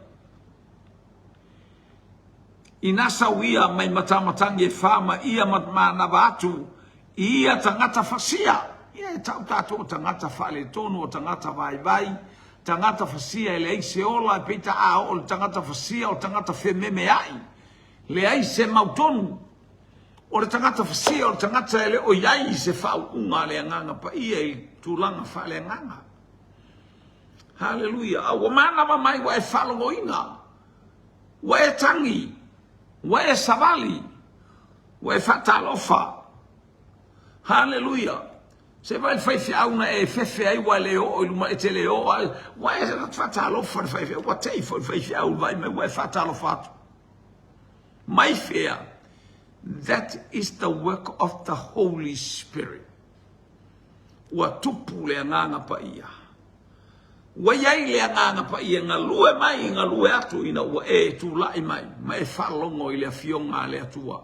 Ina sa uia mai matamatangi e wha ma ia mana vatu. Ia tangata fasia. Ia tau tato tangata whale tonu o tangata vai. Tangata fasia e le aise ola e peita a o le tangata fasia o tangata whememe ai. Le aise mautonu. O le tangata fasia o le tangata ele o iai se whau unga le anganga pa ia I tūlanga whale anganga. Hallelujah. A wa mana mai wa e whalongo inga. Wa e tangi. Wa e savali. Wa e whatalofa. Hallelujah. Se vai fai fiauna e fefe ai wa leo o luma e te leo wa e fatalo for fai wa te for fai fiau vai me wa fatalo fat my fear that is the work of the Holy Spirit wa tupu le nganga pa ia wa yai le nganga pa ia ngalue mai ngalue atu ina wa e tu lai mai falongo I le fionga le atua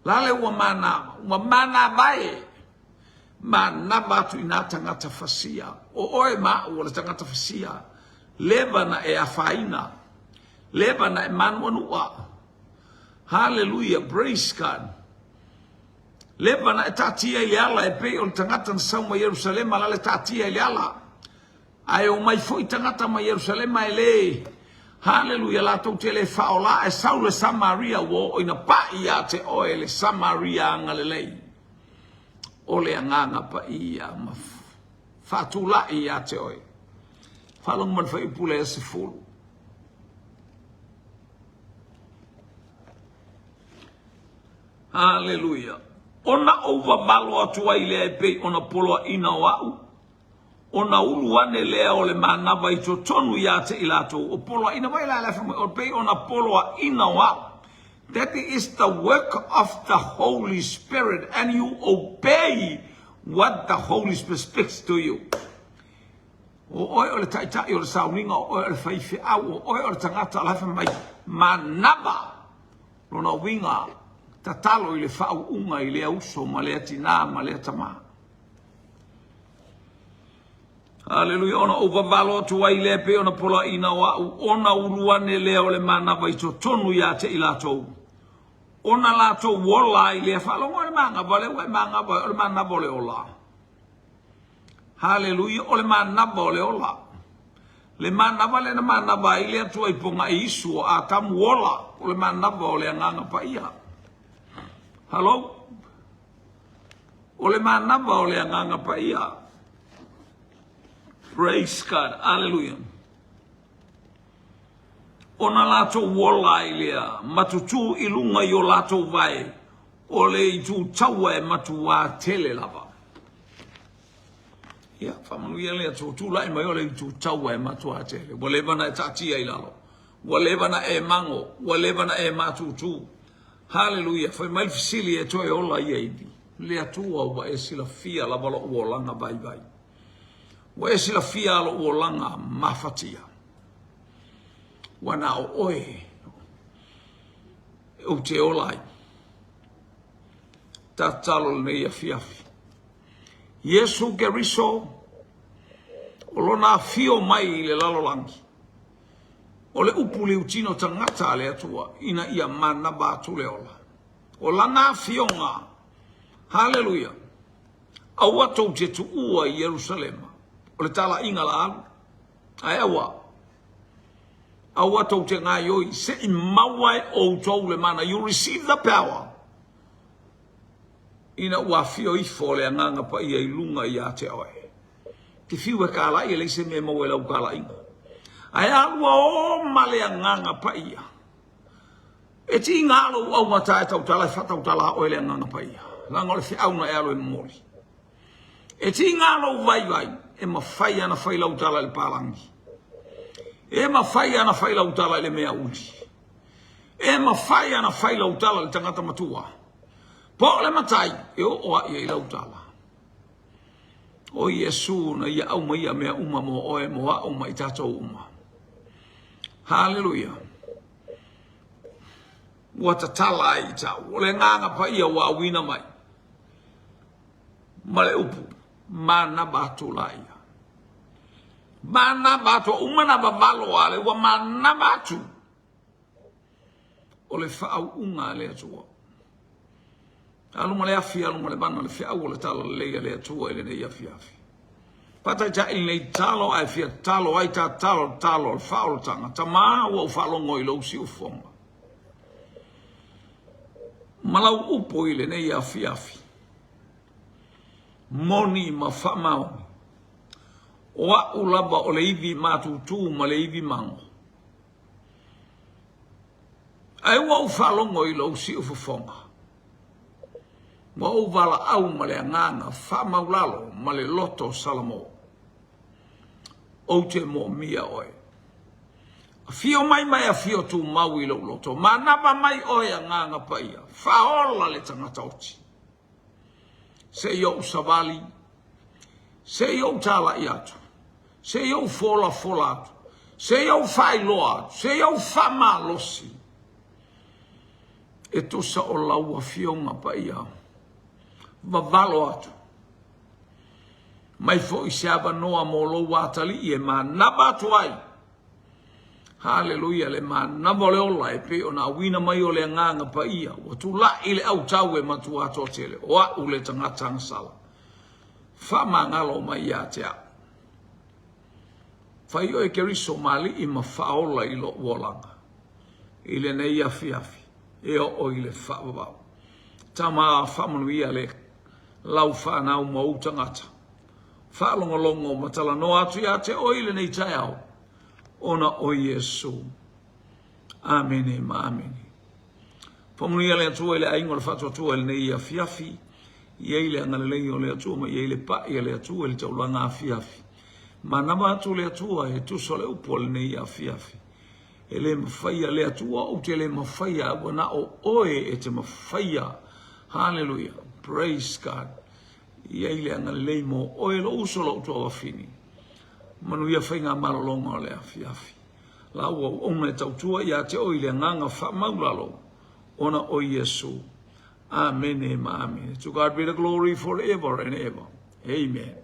la le wa mana vai ma na batu ina tangata fasia o oe ma o le tangata fasia leva na e afaina leva na e manuanua hallelujah praise God leva na e tatia I ala e pe o le tangata na sauma Yerusalema la le tatia I ala ai o mai foi tangata ma Yerusalema e le hallelujah la tau te le faola e saule Samaria wo o ina pa ia te oe le Samaria ngalelei o le anganga pa ia ma fatula ia te oi falong man fai pule se fulu hallelujah ona over malo atua I le pe ona polo ina wau ona uluane le o le mana vai to tonu ia te ilato o polo ina vai la fa o pe ona polo ina wau. That is the work of the Holy Spirit, and you obey what the Holy Spirit speaks to you. O le taitai o le sauninga o le whaiwhi au o le tangata la mai manaba lona winga tatalo I le whau unga I le auso ma le atina ma le atama. Hallelujah. Ona overvalo tu ai le pe ona pola ina wa ona uluane le o le manaba I to tonu ia te ilato. Ona lato wola I le falongo le manga vale we manga le manga vole ola. Hallelujah. O le manga vole ola. Le manga vale na manga va I le tu ai ponga isu a tam wola o le manga vole nganga pa ia. Hello. O le manga vole nganga pa ia. Praise God. Hallelujah. Ona lato wola ilia matutu ilunga yo lato vai ole itu tawa matua tele lava ya familia le tu la mai ole itu tawa matua tele boleva na tatia ilalo boleva na e mango boleva na e matutu hallelujah foi mal fisili e toi ola yedi le atua wa esila fia la balo wola na vai wa esila fia lo wola na mafatia wana o oe o te olai tatalo ne ia fiafi Yesu geriso o lona fio mai le lalolangi o le upuli utino tangata le atua ina ia mana batu le ola o lana fionga hallelujah awato te tu ua Yerusalema o le tala inga la alu ai awa awato te ngā yoi se I mawai o tau le mana you receive the power ina ua fio I fole anganga pa ia ilunga ia te oe te fiu e kāla ia leise me mawe lau kāla inga ai alua o male anganga pa ia e ti ngalo au mata e tau tala fatau tala oe le anganga pa ia langa le fiauna e alo e mori e ti ngalo vai e mawhai ana whai lau tala le palangi e mawhai ana whai lau tala le mea uti e mawhai ana whai lau tala le tangata matua po le matai e o ia lau tala o Yesu na ia au mai a mea uma mo oe mo a uma i tatou uma. Hallelujah. Ua ta tala i tau. O le nganga pa ia wa awina mai. Ma le upu. Mana batu la ia. Mana batu. Umana babalo ale. Ua mana batu. O le whaau unga le atua. Alunga le afi, alunga le bana le whiau o le talo le leia le atua ele nei afi afi. Pata ja il nei talo ai fia talo ai ta talo talo le whao le tanga. Ta maa ua ufalongo i lau si ufonga. Malau upo i le nei afi afi. Moni ma whamau. Oa ulaba o le iwi matutu ma le iwi mango. Ai ua ufalongo i lau si ufonga. Wa uvala au ma le nganga fa maulalo ma le loto salamo o te mo mia oe fio mai mai a fio tu mau i lo loto ma naba mai oe a nganga paia fa ola le tangata oti se yo savali se yo tala i atu se yo fola atu se yo fai loa se yo fama losi e to sa o lau a fio nga paia vavalo atu. Mai fo i seaba noa mo lo watali i e ma naba atu ai. Hallelujah, le ma naba le ola e pe o na wina mai o le nganga pa ia. O tu la i le au tau e matu ato tele. O a u le tangatang sala. Fa ma ngalo mai ia te a. Fa io e keriso mali i ma faola i lo uolanga. I le nei afi afi. E o i le fa vavau. Tama whamanuia le lau whanau mo utangata. Whalongolongo matala no atu ia te oile nei tai au. Ona o Yesu. Amene ma amene. Whamanuia le atua ile aingo le whatua atua ile nei a fiafi. Iei le angalelei o le atua ma iei le pa ia le atua ile taulanga a fiafi. Ma nama atu le atua e tuso le upo le nei a fiafi. E le mawhaia le atua o te le mawhaia wana o oe e te mawhaia. Hallelujah. Praise God. Iei le angalei mo oe lo uso lo utua wafini. Manuia whainga maralonga o le afi afi. La ua ona e tautua ia te oe le nganga wha maulalo. Ona o Yesu. Amen. Amen. To God be the glory forever and ever. Amen.